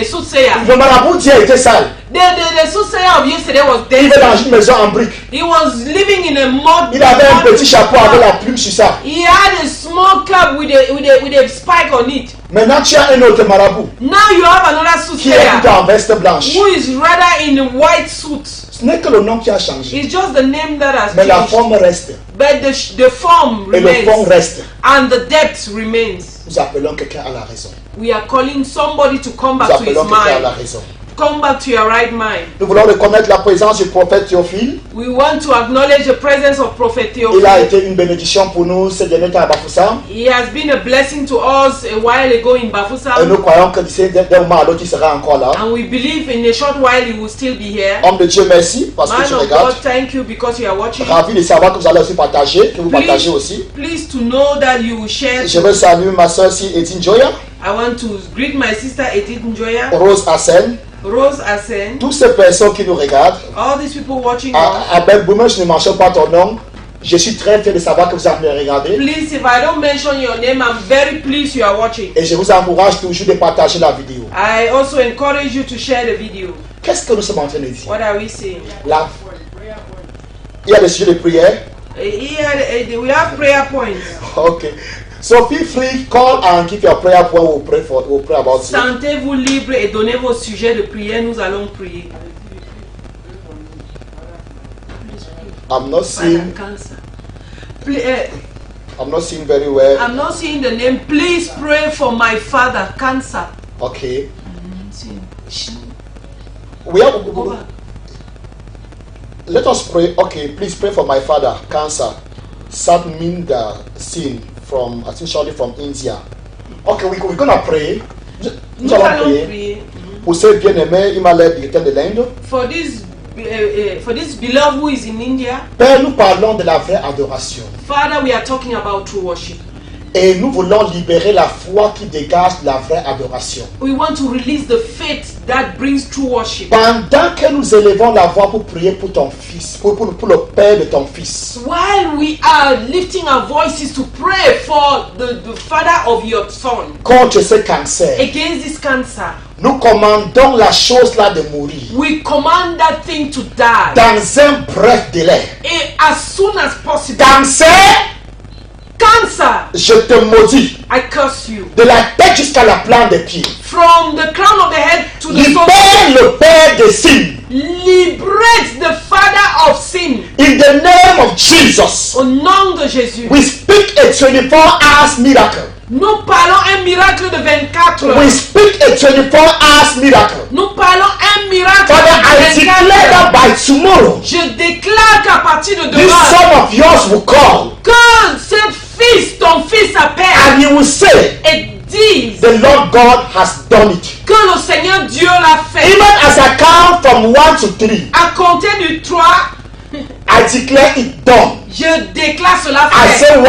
soothsayer. Le marabout d'hier était sale. The soothsayer of yesterday was Il vivait dead. dans une maison en briques. He was living in a mud. Il avait un petit chapeau avec la plume sur ça. He had a small cap with a spike on it. Maintenant, tu as un autre marabout Now you have another qui est plutôt soothsayer en veste blanche. who is rather in a white suit. Ce n'est que le nom qui a changé. It's just the name that has Mais la changed. forme reste. But the form Et le fond remains. reste. And the depth remains. Nous appelons quelqu'un à la raison. We are calling somebody to come Nous back to his appelons quelqu'un à la mind. raison. Come back to your right mind. Nous voulons reconnaître la présence du prophète Théophile. We want to acknowledge the presence of Prophet Il a Theophilus. été une bénédiction pour nous ces derniers temps à Bafoussam. He has been a blessing to us a while ago in Et Bafoussam. nous croyons que d'ici d'un moment à l'autre, il sera encore là. And we believe in a short while he will still be here. Homme de Dieu, merci parce que Man tu of regardes. God, thank you because you are watching. Ravi de savoir que vous allez aussi partager, que vous partagez aussi. Please to know that you will share. Je veux saluer ma soeur si Edine Joya, I want to greet my sister Edith Njoya, Rose Hassen, Rose Asen, toutes ces personnes qui nous regardent. all these people watching us. Abel Boumer, je ne mentionne pas ton nom. Je suis très fier de savoir que vous êtes venus regarder. Please, if I don't mention your name, I'm very pleased you are watching. Et je vous encourage toujours de partager la vidéo. I also encourage you to share the video. Qu'est-ce que nous sommes en train de dire? What are we saying? Là, il y a des sujets de prière. Here, we have prayer points. Ok. So feel free, call and give your prayer point. We'll pray about it. Sentez-vous libre et donnez vos sujets de prière. Nous allons prier. I'm not seeing. Cancer. I'm not seeing very well. I'm not seeing the name. Please pray for my father, cancer. Okay. We have. Let us pray. Okay, please pray for my father, cancer. Satminder Singh from, I think, surely from India. Okay, we're gonna pray. Nous allons prier pour ce bien-aimé Himalaya directeur de l'Inde. For this beloved who is in India, Père, nous parlons de la vraie adoration. Father, we are talking about true worship. Et nous voulons libérer la foi qui dégage la vraie adoration. We want to release the faith that brings true worship. Pendant que nous élevons la voix pour prier pour ton fils, pour le père de ton fils, While we are lifting our voices to pray for the father of your son contre ce cancer, against this cancer, nous commandons la chose là de mourir we command that thing to die. dans un bref délai. As soon as possible. Cancer, Cancer, je te maudis I curse you. de la tête jusqu'à la plante des pieds. From the crown of the head to the sole. Libère le père des signes. Liberate the father of sin. In the name of Jesus, Au nom de Jésus. we speak a 24 hours miracle. Nous parlons un miracle de 24 heures. We speak a 24 hours miracle. Nous parlons un miracle Father, I de 24 declare heures. that by tomorrow, Je déclare qu'à partir de this demain, son of yours will call que cet fils, ton fils appelle and he will say, et dise the Lord God has done it. que le Seigneur Dieu l'a fait. Even as I count from 1 to 3, À compter du 3, I declare it done. je déclare cela I fait. say 1,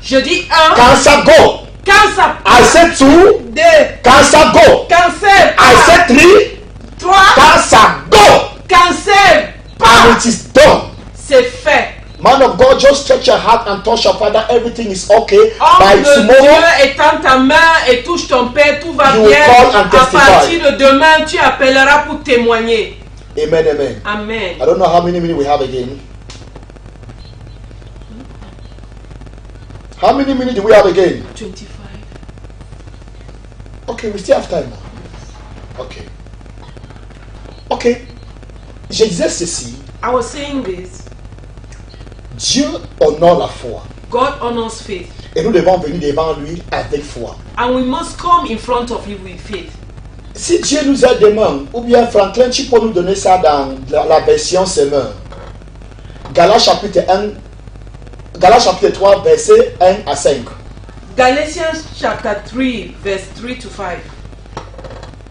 Je dis 1, cancer go. quand ça I say 2, 2, cancer go. cancer I say pas, 3, 3, cancer go. cancer And pas, it is done. c'est fait. Man of God, just stretch your heart and touch your father. Everything is okay. By Homme de tomorrow, Dieu, étends ta main et touche ton père, tout va You will bien. call and À testify. partir de demain, tu appelleras pour témoigner. amen, amen. Amen. I don't know how many minutes we have again. How many minutes do we have again? 25. Okay, we still have time now. Okay. Okay. Je disais ceci. I was saying this. Dieu honore la foi. God honors faith. Et nous devons venir devant lui avec foi. And we must come in front of him with faith. Si Dieu nous aide demain, ou bien Franklin, tu peux nous donner ça dans la version semeur. Galates chapitre 3, verset 1 à 5. Galatians chapter 3, verse 3 to 5.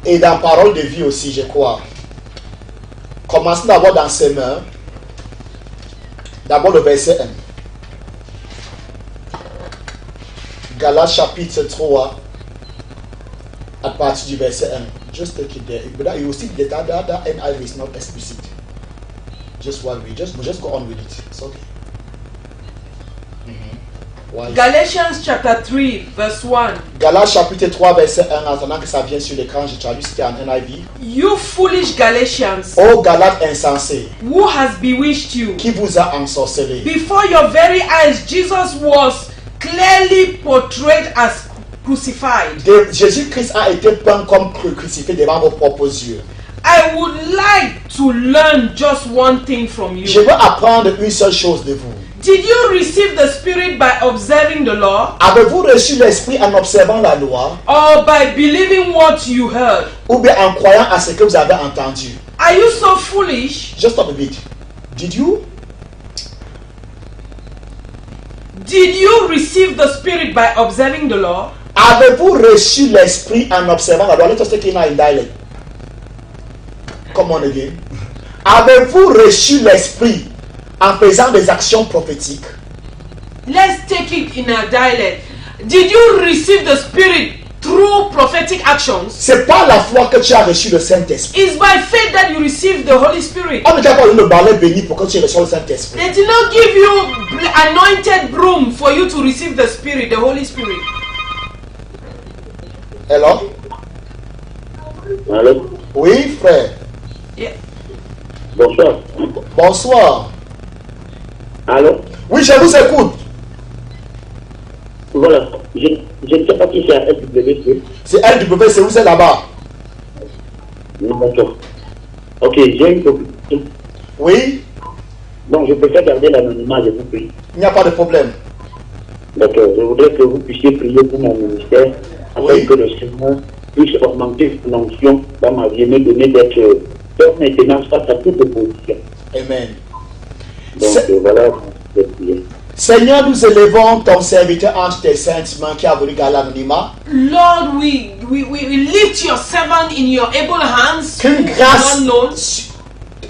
Et dans Parole de vie aussi, je crois. Commençons d'abord dans semeur. D'abord le verset 1. Galates chapitre 3, à partir du verset 1. Just take it there. But you will see that NIV is not explicit. Just one way. Just go on with it. It's okay. Why? Galatians chapter 3, verse 1. Galates chapitre 3, verset 1. En attendant que ça vienne sur l'écran, je traduis c'était en NIV. You foolish Galatians, Ô Galates insensés, who has bewitched you? qui vous a ensorcelé? Before your very eyes, Jesus was clearly portrayed as crucified. Jésus-Christ a été peint comme crucifié devant vos propres yeux. I would like to learn just one thing from Je you. veux apprendre une seule chose de vous. Did you receive the Spirit by observing the law Avez-vous reçu l'Esprit en observant la loi or by believing what you heard? ou bien en croyant à ce que vous avez entendu? Are you so foolish? Just stop a bit. Did you? Did you receive the Spirit by observing the law Avez-vous reçu l'Esprit en observant la loi? Let us take it now in dialect. Come on again. Avez-vous reçu l'Esprit en faisant des actions prophétiques? Let's take it in a dialect. Did you receive the Spirit through prophetic actions? C'est par la foi que tu as reçu le Saint-Esprit. It's by faith that you receive the Holy Spirit. On ne t'a pas donné le balai béni pour que tu reçoives le Saint-Esprit. They did not give you anointed broom for you to receive the Spirit, the Holy Spirit. Hello? Allô? Oui, frère. Yeah. Bonsoir. Bonsoir. Allô? Oui, je vous écoute. Voilà. Je ne sais pas qui c'est à SWC. C'est LW, c'est où c'est là-bas? Non, d'accord. Ok, j'ai une proposition. Oui, Donc, je préfère garder l'anonymat, je vous prie. il n'y a pas de problème. D'accord. Je voudrais que vous puissiez prier pour mon ministère afin Oui. que le Seigneur puisse augmenter son onction dans ma vie et me donner d'être maintenant face à toute opposition. Amen. Donc, C'est- voilà, je vais prier. Seigneur, nous élevons ton serviteur entre tes saintes mains qui a voulu garder l'anonymat. Lord, we lift your servant in your able hands. Qu'une who grâce are unknown.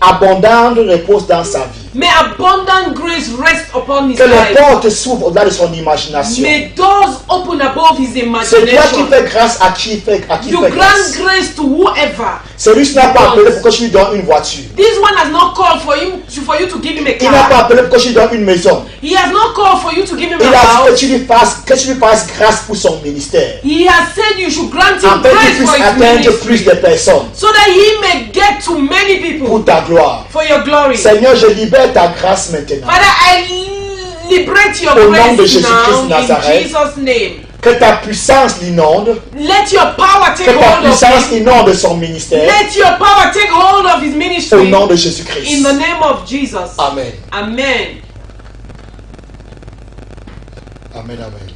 abondante repose dans sa vie. May abundant grace rest upon his Que les life. portes s'ouvrent au-delà de son imagination. May doors open above his C'est toi qui imagination. fais grâce à qui fait, You grâce. grant grace to whoever. Celui qui n'a pas appelé pour que je lui donne une voiture. This one has not called for you to give him a Il n'a pas car. appelé pour que je lui donne une maison. He has not called for you to give him Il a a dit que house. tu lui fasses grâce pour son ministère. He has said you should grant him Afin qu'il grace puisse for his atteindre plus ministry, de personnes so that he may get to many pour people ta gloire. for your glory. Seigneur, je libère ta grâce maintenant. Father, I liberate your Au nom de grace Jésus-Christ now in Nazareth. Jesus' name. Que ta puissance l'inonde. Let your power take Que ta hold of puissance him. inonde son ministère. Let your power take hold of his Au ministry nom de in Jésus-Christ. the name of Jesus. Amen. Amen. Amen, amen.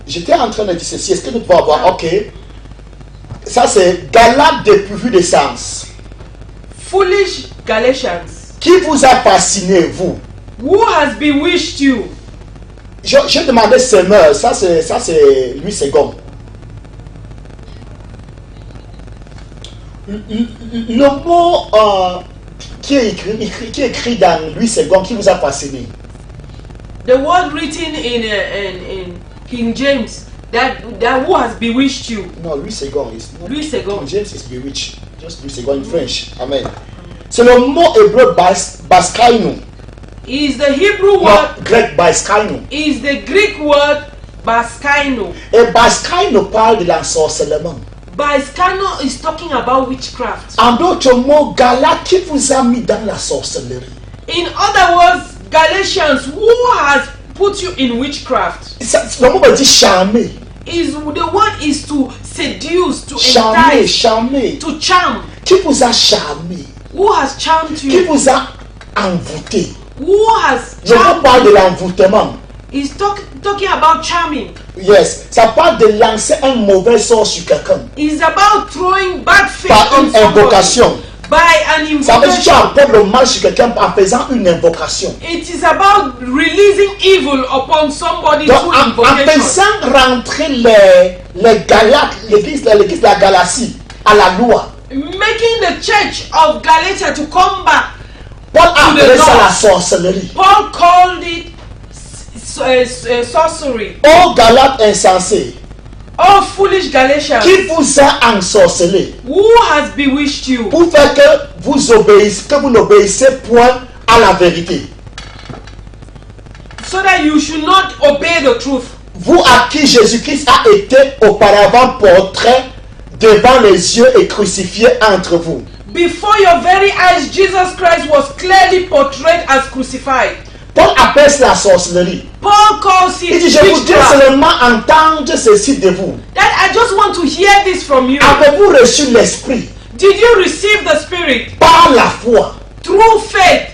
J'étais en train de dire ceci. Est-ce que nous pouvons avoir, ok, Ça c'est Galates dépourvu de sens. Foolish Galatians. Qui vous a fasciné, vous? Who has bewitched you? Je demandais Semeur, ça c'est Louis II. Le mot qui est écrit dans Louis II, qui vous a fasciné? The word written in King James, that who has bewitched you? Non, Louis II is not. Louis II. King James is bewitched. Just Louis II in French. Amen. C'est le mot hébreu baskaino. Is the Hebrew Non, word, grec baskaino. is the Greek word baskaino. Et baskaino parle de l'ensorcellement. Baskaino is talking about witchcraft. En d'autres mots, Galates qui vous a mis dans la sorcellerie. In other words, Galatians, who has put you in witchcraft? Le mot veut dire charmer. The word is to seduce, to Charmer, entice, charmer. to charm. Qui vous a charmé? Who has charmed Qui you? vous a envoûté? Who has Le mot charmed parle de you? l'envoûtement. He's talking about charming. Yes, ça parle de lancer un mauvais sort sur quelqu'un. It's about throwing bad faith Par on une somebody invocation. by an Ça veut dire que tu invocation. apportes le mal sur quelqu'un en faisant une invocation. It is about releasing evil upon somebody Donc, through en invocation. faisant rentrer les Galates, l'église de la Galatie, à la loi, Making the church of Galatia to come back. Paul a To the appelé ça law. la sorcellerie. Paul called it sorcery. Ô Galates insensés, Oh, foolish Galatians, qui vous a ensorcelé who has bewitched you pour faire que vous n'obéissez point à la vérité? so that you should not obey the truth? Vous à qui Jésus-Christ a été auparavant portrait devant les yeux et crucifié entre vous. Before your very eyes, Jesus Christ was clearly portrayed as crucified. Paul appelle cela la sorcellerie. Paul calls Il it dit, je voudrais witchcraft. seulement entendre ceci de vous. That I just want to hear this from you. Avez-vous reçu l'Esprit Did you receive the Spirit par la foi, through faith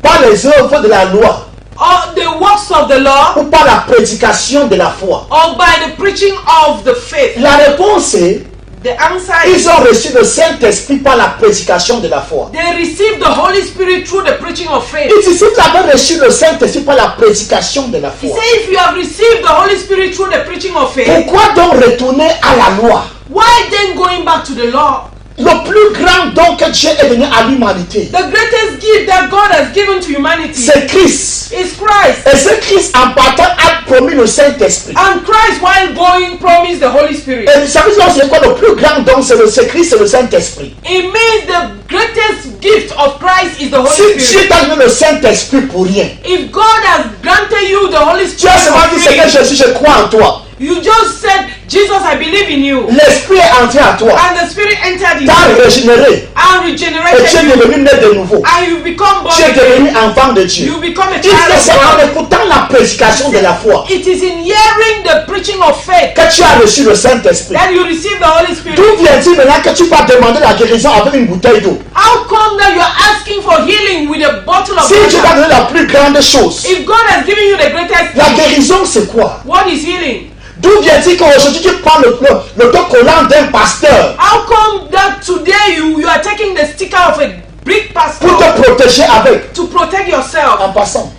par les œuvres de la loi, or the works of the law ou par la prédication de la foi? or by the preaching of the faith? La réponse est, The answer ils is ont reçu le Saint-Esprit par la prédication de la foi. they received the Holy Spirit through the preaching of faith. Il dit, si vous avez reçu le Saint-Esprit par la prédication de la He foi, said if you have received the Holy Spirit through the preaching of faith, pourquoi donc retourner à la loi? why then going back to the law? Le plus grand don que Dieu est donné à l'humanité, The greatest gift that God has given to humanity c'est Christ. is Christ. Et ce Christ en partant a promis le Saint-Esprit. And Christ, while going, promised the Holy Spirit. Et ça veut dire c'est quoi le plus grand don? C'est Christ, c'est le Saint-Esprit. It means the greatest gift of Christ is the Holy Si Dieu Spirit. t'a donné le Saint-Esprit pour rien, If God has granted you the Holy tu as Spirit seulement for dit Seigneur free, Jésus, je crois en toi. you just said, Jesus, I believe in you. L'Esprit est entré à toi, And the Spirit entered in t'a you régénéré and et tu regenerated es you. devenu né de nouveau. And you become born Tu es devenu again. enfant de Dieu. You become a Il dit child que of c'est en God. écoutant la prédication de la foi It is in hearing the preaching of faith que tu as reçu le Saint-Esprit. that you receive the Holy Spirit. D'où vient-il maintenant que tu vas demander la guérison avec une bouteille d'eau? How come that you are asking for healing with a bottle of Si Dieu t'a water? donné la plus grande chose, If God has given you the greatest la thing, guérison c'est quoi? what is healing? D'où vient-il qu'aujourd'hui tu prends l'autocollant d'un pasteur How come that today you are taking the sticker of a big pastor pour te protéger avec? to protect yourself En passant,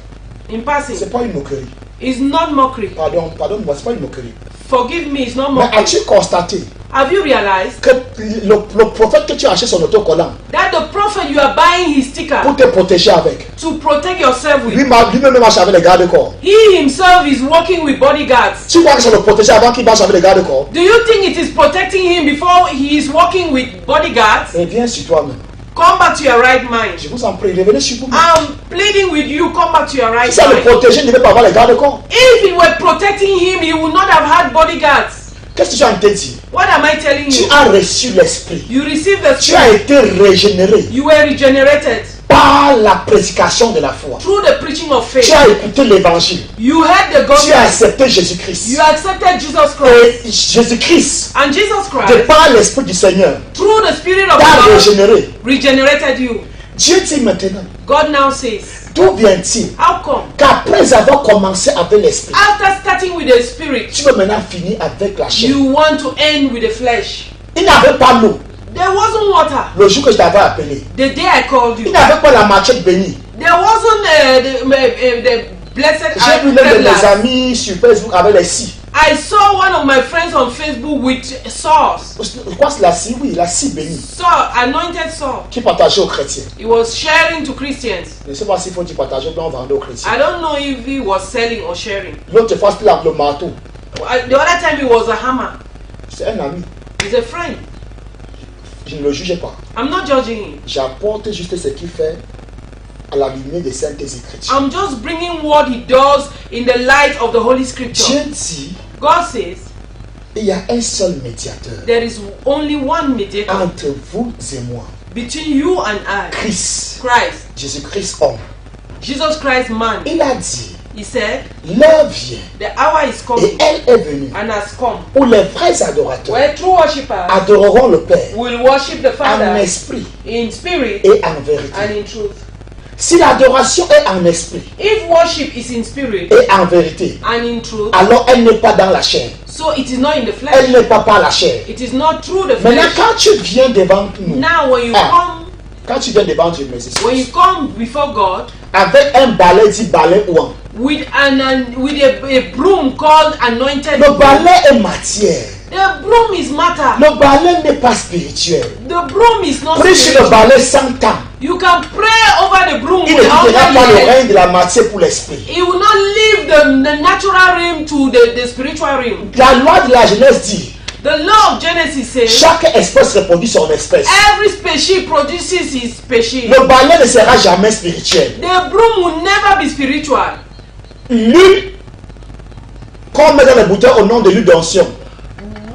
in passing? c'est pas une moquerie. It's not mockery. Pardonne-moi, c'est pas une moquerie. Forgive me, it's not Mais mockery. as-tu constaté Have you realized que le prophète que tu as acheté son autocollant that the prophet you are buying his sticker pour te protéger avec, to protect yourself with, lui-même marche avec les gardes-corps? he himself is working with bodyguards? Tu crois que c'est le protéger avant qu'il marche avec les gardes-corps? Do you think it is protecting him before he is working with bodyguards? Reviens sur toi-même. Come back to your right mind. Je vous en prie, revenez sur vous-même. I'm pleading with you, come back to your right Si ça le mind. protéger, il ne devait pas avoir les gardes-corps. If it were protecting him, he would not have had bodyguards. Qu'est-ce que tu as en tête dit? What am I telling Tu you? as reçu l'Esprit. You received the Tu as Spirit. été régénéré You were regenerated par la prédication de la foi. through the preaching of Tu faith. as écouté l'évangile. You heard the Tu gospel. as accepté Jésus-Christ. You accepted Jesus Christ. Et Jésus-Christ, And Jesus de Christ, par l'Esprit du Seigneur, through the Spirit of t'a God, régénéré. regenerated you. Dieu dit maintenant, God now says, d'où vient-il how come? qu'après avoir commencé avec l'Esprit, After starting with the Spirit, tu veux maintenant finir avec la chair? you want to end with the flesh? Il n'avait pas l'eau. There wasn't water. Le jour que je t'avais appelé. The day I called Il you. n'avait pas la machette bénie. There wasn't the blessed J'ai vu l'un de mes glass. amis sur Facebook avec les scies. I saw one of my friends on Facebook with sauce. Je crois que c'est la scie, oui, la scie bénie. Salt, anointed salt. Qui partageait aux chrétiens. He was sharing to Christians. Je ne sais pas s'il faut dire partager ou bien on vendait aux chrétiens. I don't know if he was selling or sharing. L'autre fois, c'était le marteau. The other time it was a hammer. C'est un ami. He's a friend. Je ne le jugeais pas. I'm not judging him. J'apporte juste ce qu'il fait à la lumière des saintes écritures. I'm just bringing what he does in the light of the Holy Scripture. Dieu dit, God says il y a un seul médiateur there is only one mediator entre vous et moi. between you and I. Christ. Christ. Jésus-Christ homme. Jesus Christ man. Il a dit, He said, l'heure vient the hour is et coming elle est venue and has come où les vrais adorateurs where true worshippers adoreront le Père will worship the en Father esprit in spirit et en vérité. and in truth. Si l'adoration est en esprit If worship is in spirit et en vérité, and in truth, alors elle n'est pas dans la chair. so it is not in the Elle flesh. n'est pas par la chair. It is not through the Maintenant, flesh. quand tu viens devant nous, Now when you Ah. come, quand tu viens devant Dieu, mes excuses, when you come before God avec un balai dit balai ouan. with a broom called anointed Le broom, balai est matière. the broom is matter. Le balai n'est pas spirituel. The broom is not Prie sur le spiritual. balai 100 ans. You can pray over the broom Il ne without quittera pas le years. règne de la matière pour l'esprit. It will not leave the natural realm to the spiritual realm. La loi de la Genèse dit, The law of Genesis says chaque espèce reproduit son espèce. every species produces his species. Le balai ne sera jamais spirituel. The broom will never be spiritual. L'huile qu'on met dans les bouteilles au nom de l'huile d'onction,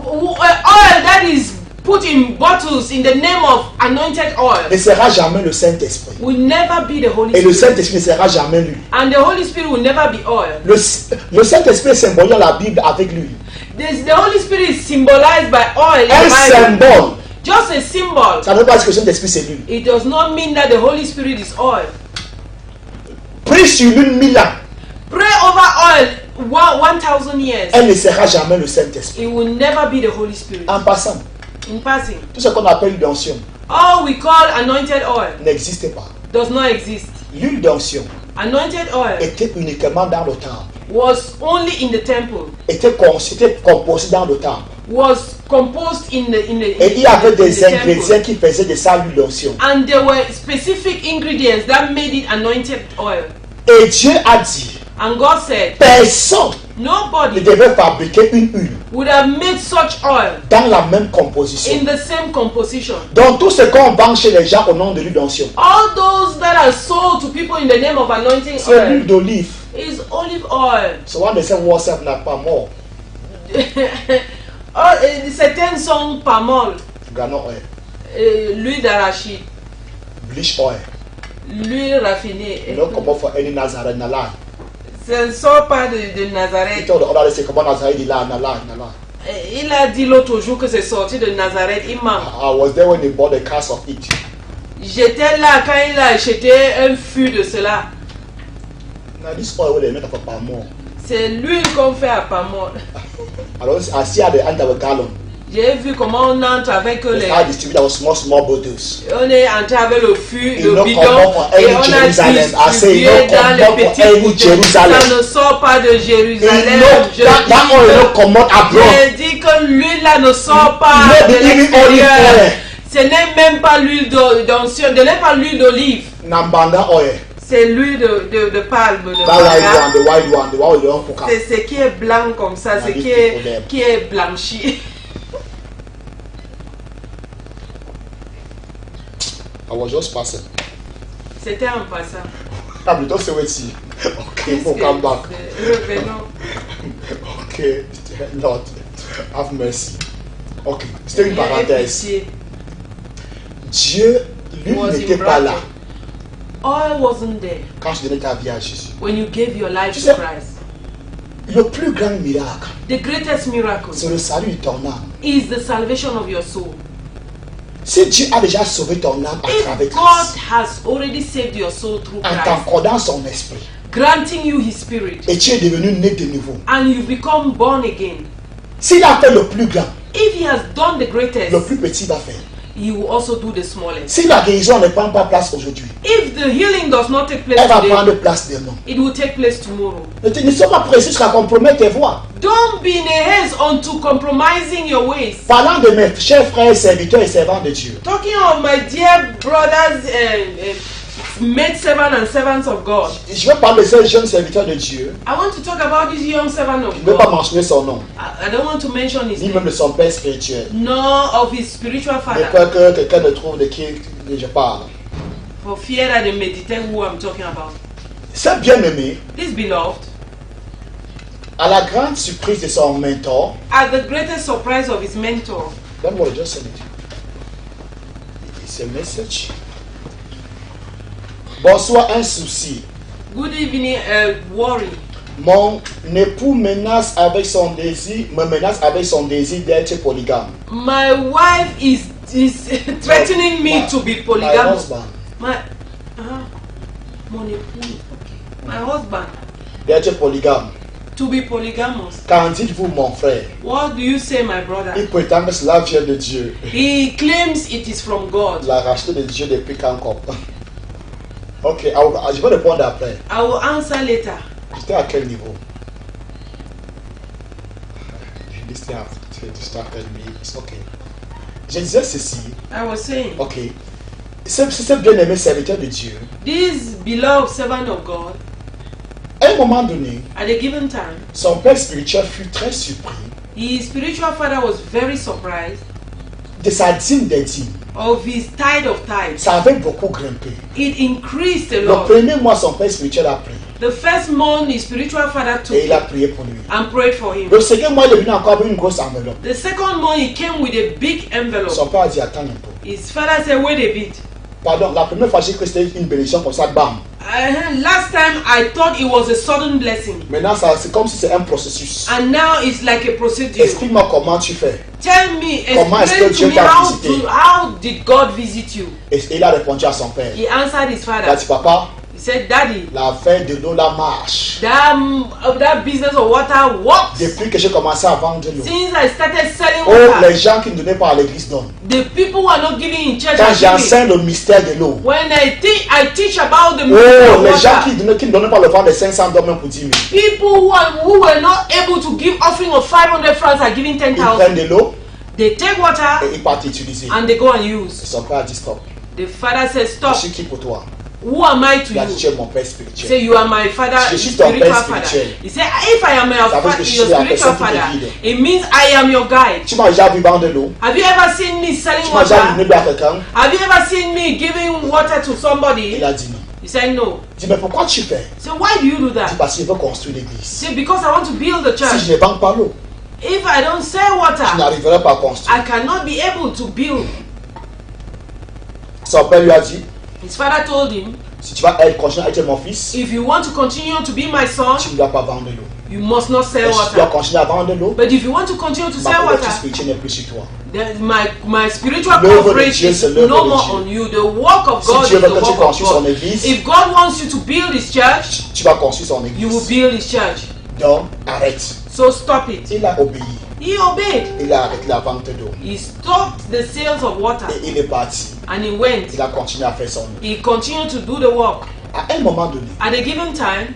Oil that is put in bottles in the name of anointed oil ne sera jamais le Saint-Esprit. will never be the Holy Et le Spirit. Saint-Esprit ne sera jamais l'huile. And the Holy Spirit will never be oil. Le Saint-Esprit est symbolisé dans la Bible avec l'huile. The Holy Spirit is symbolized by oil in Un the Bible. symbole. Just a symbol. Ça ne veut pas dire que le Saint-Esprit c'est l'huile. It does not mean that the Holy Spirit is oil. Prie sur l'huile 1000 ans. Pray over oil 1,000 years. Elle ne sera jamais le Saint-Esprit. It will never be the Holy Spirit. En passant, In passing, tout ce qu'on appelle l'huile d'onction all we call anointed oil n'existe pas. does not exist. L'huile d'onction Anointed oil était uniquement dans le temple. was only in the temple, Était composé dans le temple. was composed in the Et il y avait des temple. ingrédients qui faisaient de ça l'huile d'onction. And there were specific ingredients that made it anointed oil. Et Dieu a dit, And God said, personne ne nobody devait fabriquer une huile would have made such oil dans la même composition. in the same composition. Donc tout ce qu'on vend chez les gens au nom de l'huile d'onction, All those that are sold to people in the name of anointing c'est l'huile oil d'olive. is olive oil. Souvent des WhatsApp n'a pas mort. Certaines sont pas molles. Gano oil, L'huile d'arachide, bleach oil. l'huile raffinée. You know comment for any Nazareth na lie. Ce ne sont pas de He Nazareth. told the other say comment Nazareth il a na lie. Il a dit l'autre jour que c'est sorti de Nazareth. Il ment. I was there when he bought the cast of it. J'étais là quand il a acheté un fût de cela. Now this oil will they make for palm more. C'est l'huile qu'on fait à Pamol. I see how they enter with gallon. J'ai vu comment on entre avec les... I distribute our small bottles. On est entré avec le fût, Il le ne bidon, commande pour et any on a Jérusalem. I say, il distribué ne dans les commande pour petites any bouteilles. Jérusalem. Ça ne sort pas de Il Jérusalem. Je that oil no commode abroad. J'ai dit que l'huile là ne sort pas No de be even olive l'extérieur. oil. Ce n'est même pas l'huile d'onction, ce n'est pas l'huile d'olive. Nambanga oil. C'est l'huile de palme. De That white banga. one, the white one, the one with the one cook. C'est ce qui est blanc comme ça, Ah, ce this qui est, people there. qui est blanchi. I was just passing. C'était en passant. I'm just say wait see. Okay, Qu'est-ce we'll que come back. c'est? Revenons. Okay, Lord, have mercy. Okay, c'était une Dieu ait parenthèse. pitié. Dieu, lui, Was n'était in pas là bracket. Oil wasn't there quand tu donnais ta vie à Jésus. when you gave your life Tu to sais- Christ. Le plus grand miracle, The greatest miracle c'est le salut de ton âme. is the salvation of your soul. Si Dieu a déjà sauvé ton âme à travers If God Christ, has already saved your soul through en Christ, t'accordant son esprit, granting you His Spirit, et tu es devenu né de nouveau, and you become born again, s'il a fait le plus grand, If he has done the le greatest, plus petit va faire. he will also do the smallest. Si la guérison ne prend pas place aujourd'hui, If the healing does not take place elle va today, prendre place demain. it will take place tomorrow. Ne sois pas pressé jusqu'à compromettre tes voies. Don't be in a haste onto compromising your ways. Parlant de mes chers frères, serviteurs et servants de Dieu, Talking of my dear brothers, maid servants and servants of God, je vais parler de ce jeune serviteur de Dieu. I want to talk about this young servant Je of ne veux pas God. mentionner son nom, I don't want to mention his ni même name, de son père spirituel. nor of his spiritual De father, peur que quelqu'un ne trouve de qui je parle. for fear that they may detect who I'm talking about. Ce bien-aimé, This beloved, à la grande surprise de son mentor, at the greatest surprise of his mentor, that's what I just said. It's a message. Bonsoir, un souci. good evening, worry. Mon époux me menace avec son désir d'être polygame. My wife is threatening me to be My polygamous. husband, Mon époux, okay. My husband d'être polygame. to be polygamous. Qu'en dites-vous, mon frère? What do you say, my brother? Il prétend que cela vient de Dieu. He claims it is from God. La racheté de Dieu depuis quand encore? Ok, je vais répondre après. I will answer later. J'étais à quel niveau? This thing have distracted me. It's okay. Je disais ceci. I was saying, Ok. Ce bien-aimé serviteur de Dieu, this beloved servant of God, à un moment donné, at a given time, son père spirituel fut très surpris his spiritual father was very surprised de sa dîme des dîmes. of his tithe of tithes. Ça avait beaucoup grimpé. It increased a Le lot. premier mois, son père spirituel a prié. The first month, his spiritual father took Et il a it prié pour lui. and prayed for him. Le second mois, il est venu encore avec une grosse enveloppe. The second month, he came with a big Son envelope. père a dit, attends un peu. His father said, wait a bit. Pardon, la première fois, j'ai cru que c'était une bénédiction comme ça, bam. Last time, I thought it was a sudden blessing. Maintenant, c'est comme si c'est un processus. And now it's like a procedure. Explique-moi comment tu fais. Tell me, Comment est-ce que explain to Dieu me t'a how, visité? how did God visit you? Et il a répondu à son père. He answered his Il a father. dit, papa, He said, Daddy, l'affaire de l'eau, la marche. that business of water works. Depuis que j'ai commencé à vendre l'eau. Since I started selling Oh, water, les gens qui ne donnaient pas à l'église donnent. the people who are not giving in church Quand are giving. j'enseigne le mystère de l'eau. When I teach about the Oh, miracle of les gens water, qui ne donnaient pas le vent de 500 dollars même pour 10 000. people who were not able to give offering of 500 francs are giving Ils 10,000. prennent de l'eau They take water et ils partent utiliser. and they go and use. Son père a dit stop. The father says, Je stop. suis qui pour toi? Who am I to Il a dit tu you? es mon père He spirituel. said, you are my father, Je suis ton spiritual père father. spirituel. He said, if I am Ça veut dire que je your suis la spiritual personne qui te father, guide. it means I am your guide. Tu m'as déjà vu vendre de l'eau? Have you ever seen me selling Tu m'as déjà water? donné de l'eau à quelqu'un? Have you ever seen me giving water to Il somebody? a dit non. He said, no. Il dit mais pourquoi tu fais? So why do you do Il dit that? parce qu'il veut construire He l'église. said, because I want to build the Si church. je ne vends pas l'eau, If I don't sell je water, n'arriverai pas à construire. I cannot be able to build. Son père lui a dit His father told him, si tu vas continuer à être mon fils, if you want to continue to be my son, tu ne dois pas vendre de l'eau. you must not sell Et si tu dois water. continuer à vendre de l'eau, But if you want to continue to ma sell couverture water, spirituelle n'est plus sur toi. then my spiritual L'œuvre de coverage Dieu, is c'est l'œuvre no de more Dieu. on you. The work of Si God is Dieu the veut que tu work of construises son God. église, If God wants you to build His church, tu vas construire son you will église. build His church. Donc, arrête. So stop it. Il a obéi. He obeyed. Il a arrêté la vente d'eau. He stopped the sales of water Et il est parti. and he went. Il a continué à faire son œuvre. He continued to do the work. À un moment donné, At a given time,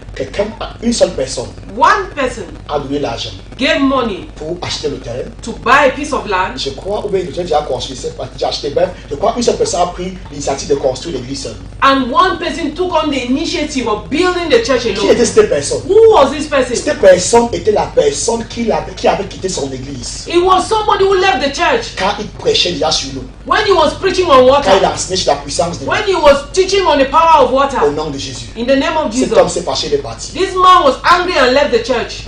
une seule personne one person a donné l'argent gave money pour acheter le terrain. to buy a piece of land. Je crois, ou bien j'ai déjà construit, j'ai acheté, bref, je crois qu'une seule personne a pris l'initiative de construire l'église seule. And one person took on the initiative of building the church Qui alone. était cette personne? Who was this person? Cette personne était la personne qui avait quitté son église. It was somebody who left the church Quand il prêchait déjà sur l'eau. when he was preaching on Quand il water, enseignait sur la puissance de l'eau. when he was teaching on the power of Au water. nom de Jésus. In the name of Cet homme Jesus, s'est fâché, il est parti. this man was angry and left the church.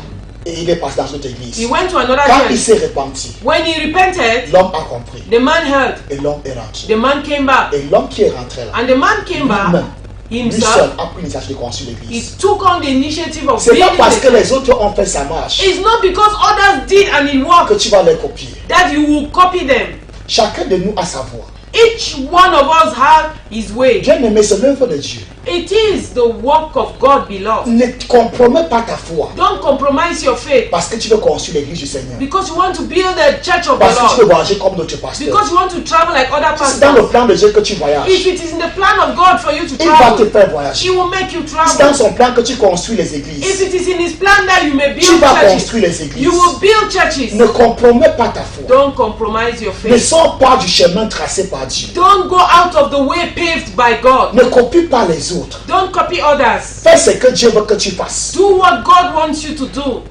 Et il est passé dans une autre He église. went to another Quand il church. s'est repenti, When he repented, l'homme a compris. the man heard. Et l'homme est rentré. The man came back. Et l'homme qui est rentré là, And the man came back lui seul himself. a pris l'initiative de construire He l'église. took on the initiative of C'est pas building parce the que church. les autres ont fait sa marche It's not because others did and it que worked tu vas les copier. that you will copy them. Chacun de nous a sa voix. Each one of us have his way. Bien aimé, c'est l'œuvre de Dieu. It is the work of God, beloved. Ne compromets pas ta foi. Don't compromise your faith Parce que tu veux construire l'église du Seigneur. because you want to build the church of Parce que tu the veux Lord. voyager comme d'autres pasteurs. Because you want to travel like other C'est dans le pastors. plan de Dieu que tu voyages. If it is in the plan of God for you to Il va te travel, faire voyager. He will make you C'est dans travel. son plan que tu construis les If églises. it is in His plan that you may Tu build vas churches, construire les églises. you will build churches. Ne compromets pas ta foi. Don't compromise your Ne faith. sors pas du chemin tracé par Dieu. Don't go out of the way paved by God. Ne copie pas les autres. Don't copy others. Fais ce que Dieu veut que tu fasses. Do what God wants you to do,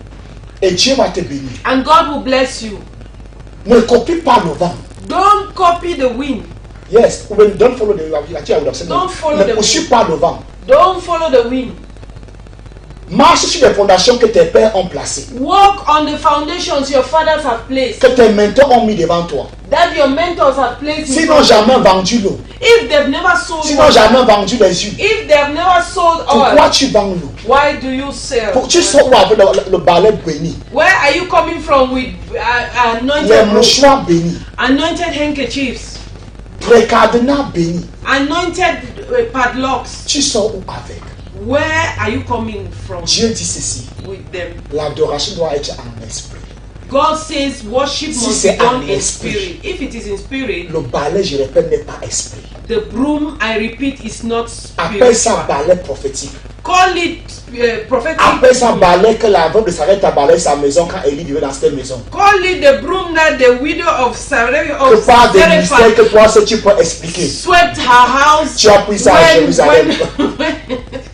Et Dieu va te bénir. and God will bless you. Ne copie pas le vent. Don't copy the wind. Yes, when don't follow the Don't follow Ne the poursuis wind. pas le vent. Don't follow the wind. Marche sur les fondations que tes pères ont placées. Walk on the foundations your fathers have placed, Que tes mentors ont mis devant toi. that your mentors have placed in S'ils front n'ont of jamais you. vendu l'eau. If they've never sold S'ils n'ont water, jamais vendu les huiles. if they've never sold Pourquoi oil, tu vends l'eau? why do you sell? Pour tu sors où avec le balai béni. Where are you coming from with Les anointed rope, mouchoirs bénis. anointed handkerchiefs, Précadenas bénis. anointed padlocks? Tu sors où avec? Where are you coming from Dieu dit ceci. with them? L'adoration doit être en esprit. God says worship Si must c'est be done en in esprit. spirit. If it is in spirit, Le balai, je répète, n'est pas esprit. the broom, I repeat, is not Appelle ça spiritual. balai prophétique. Call it prophetic. Appelle ça broom. balai que la veuve de Sarepta a balayé sa maison quand Élie vivait dans cette maison. Call it the broom that the widow of Que par des mystères Sarepta que toi, ce tu peux expliquer. swept her house Tu as pris ça à Jérusalem.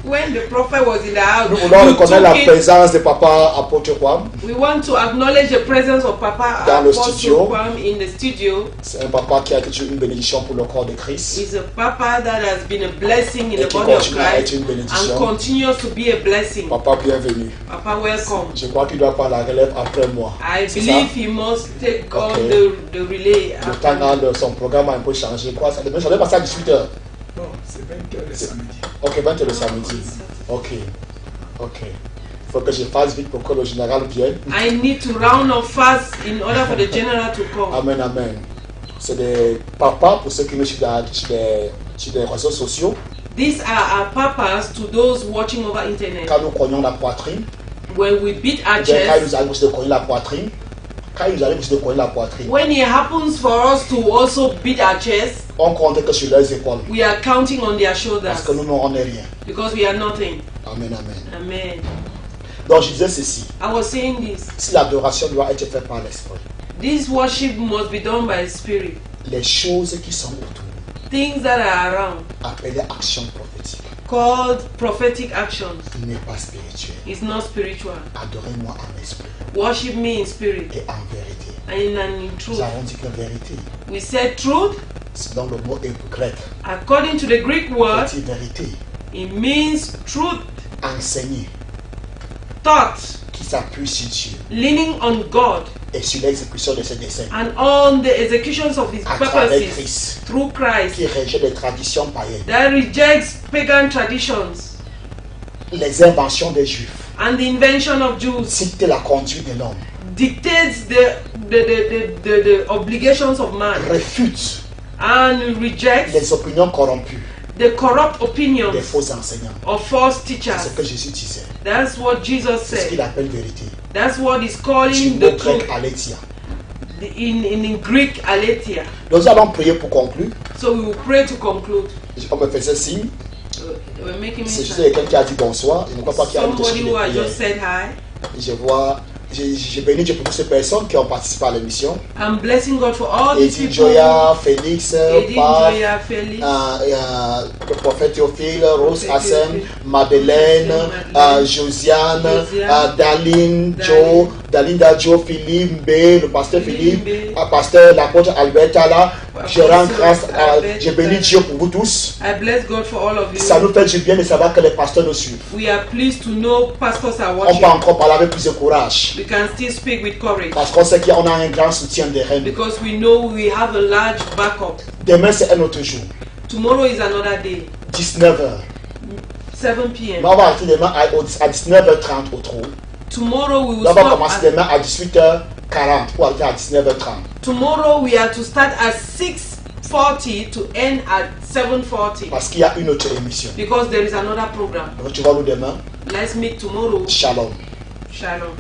when the prophet was in the house. Nous voulons You reconnaître la took it. présence de Papa Apôtre Kwam. We want to acknowledge the presence of Papa Dans le Apostle studio. Kwam in the studio. C'est un papa qui a été une bénédiction pour le corps de Christ. He's a Papa that has been a blessing in Et the qui body of continue à être Christ une bénédiction. and continues to be a blessing. Papa, bienvenue. Papa, welcome. Je crois qu'il doit prendre la relève après moi. I C'est believe ça? he must take on Okay. the relay. Le after temps me. de son programme a un peu changé. Quoi, ça devait passer à 18h. Non, c'est 20h le samedi. Ok, 20h le samedi. Ok. Ok. Il faut que je fasse vite pour que le général vienne. I need to round up fast in order for the general to come. Amen, amen. C'est des papas pour ceux qui nous suivent sur des réseaux sociaux. These are our papas to those watching over internet. Quand nous cognons la poitrine, When we beat our ou bien quand il chest, nous arrive aussi de cogner la poitrine, quand il nous arrive aussi de cogner la poitrine, when it happens for us to also beat our chest, on compte que sur leurs épaules. we are counting on their Parce shoulders que nous, on n'est rien. because we are nothing. Amen, amen. Amen. Donc je disais ceci. I was saying this. Si l'adoration doit être faite par l'esprit, This worship must be done by spirit. les choses qui sont autour, Things that are around, appelées actions prophétiques, called prophetic actions, n'est pas spirituel. is not spiritual. Adorez-moi en esprit Worship me in spirit et en vérité. and in Nous truth. avons dit que vérité, We said truth. c'est dans le mot grec. According to the Greek word, Dit vérité, it means truth, enseigner, thought, qui s'appuie sur Dieu leaning on God et sur l'exécution de ses desseins. and on the executions of His À travers purposes Christ, through Christ qui rejette les traditions païennes, that rejects pagan traditions les inventions des Juifs, and the invention of Jews, dicte la conduite de l'homme, dictates the obligations of man réfute and rejects les opinions corrompues the corrupt des opinions faux enseignants. of false C'est ce teachers. que Jésus disait. That's what Jesus C'est ce qu'il said. appelle vérité. That's what is Du calling mot the grec truth aletheia. in Greek aletheia. Nous allons prier pour conclure. So we will pray to conclude. On me faisait signe. We're making me C'est juste sign. quelqu'un qui a dit bonsoir. Je ne crois pas qu'il y a une Somebody question who de has prière. just said hi. Je vois, j'ai béni Dieu pour toutes ces personnes qui ont participé à l'émission. I'm blessing God for all these Edith people. Joya, Félix, Edith, Paf, Joya, Felix, le prophète Théophile, Rose Prophète Assem, Théophile, Madeleine, Madeleine, Josiane, Josiane, Daline, Daline, Joe, Dalinda Joe, Philippe Mbé, le pasteur Philippe Philippe, Mbé, pasteur l'apôtre Albert Tala. Je rends Apostle grâce, Albert je bénis Tala. Dieu pour vous tous. I bless God for all of you. Ça nous fait du bien de savoir que les pasteurs nous suivent. We are pleased to know pastors are On watching. peut encore parler avec plus de courage. We can still speak with courage Parce qu'on sait qu'on a un grand soutien des reines. because we know we have a large backup. Demain, c'est un autre jour. Tomorrow is another day, 19h. 7 Mais p.m. on va arrêter demain à 19h30 au trou. Tomorrow we will On va stop. commencer demain à 18h40 pour arrêter à 19h30. Tomorrow we are to start at 6 6:40 to end at 7:40. Parce qu'il y a une autre émission. Because there is another program. Donc tu vas nous demain. Let's meet tomorrow. Shalom. Shalom.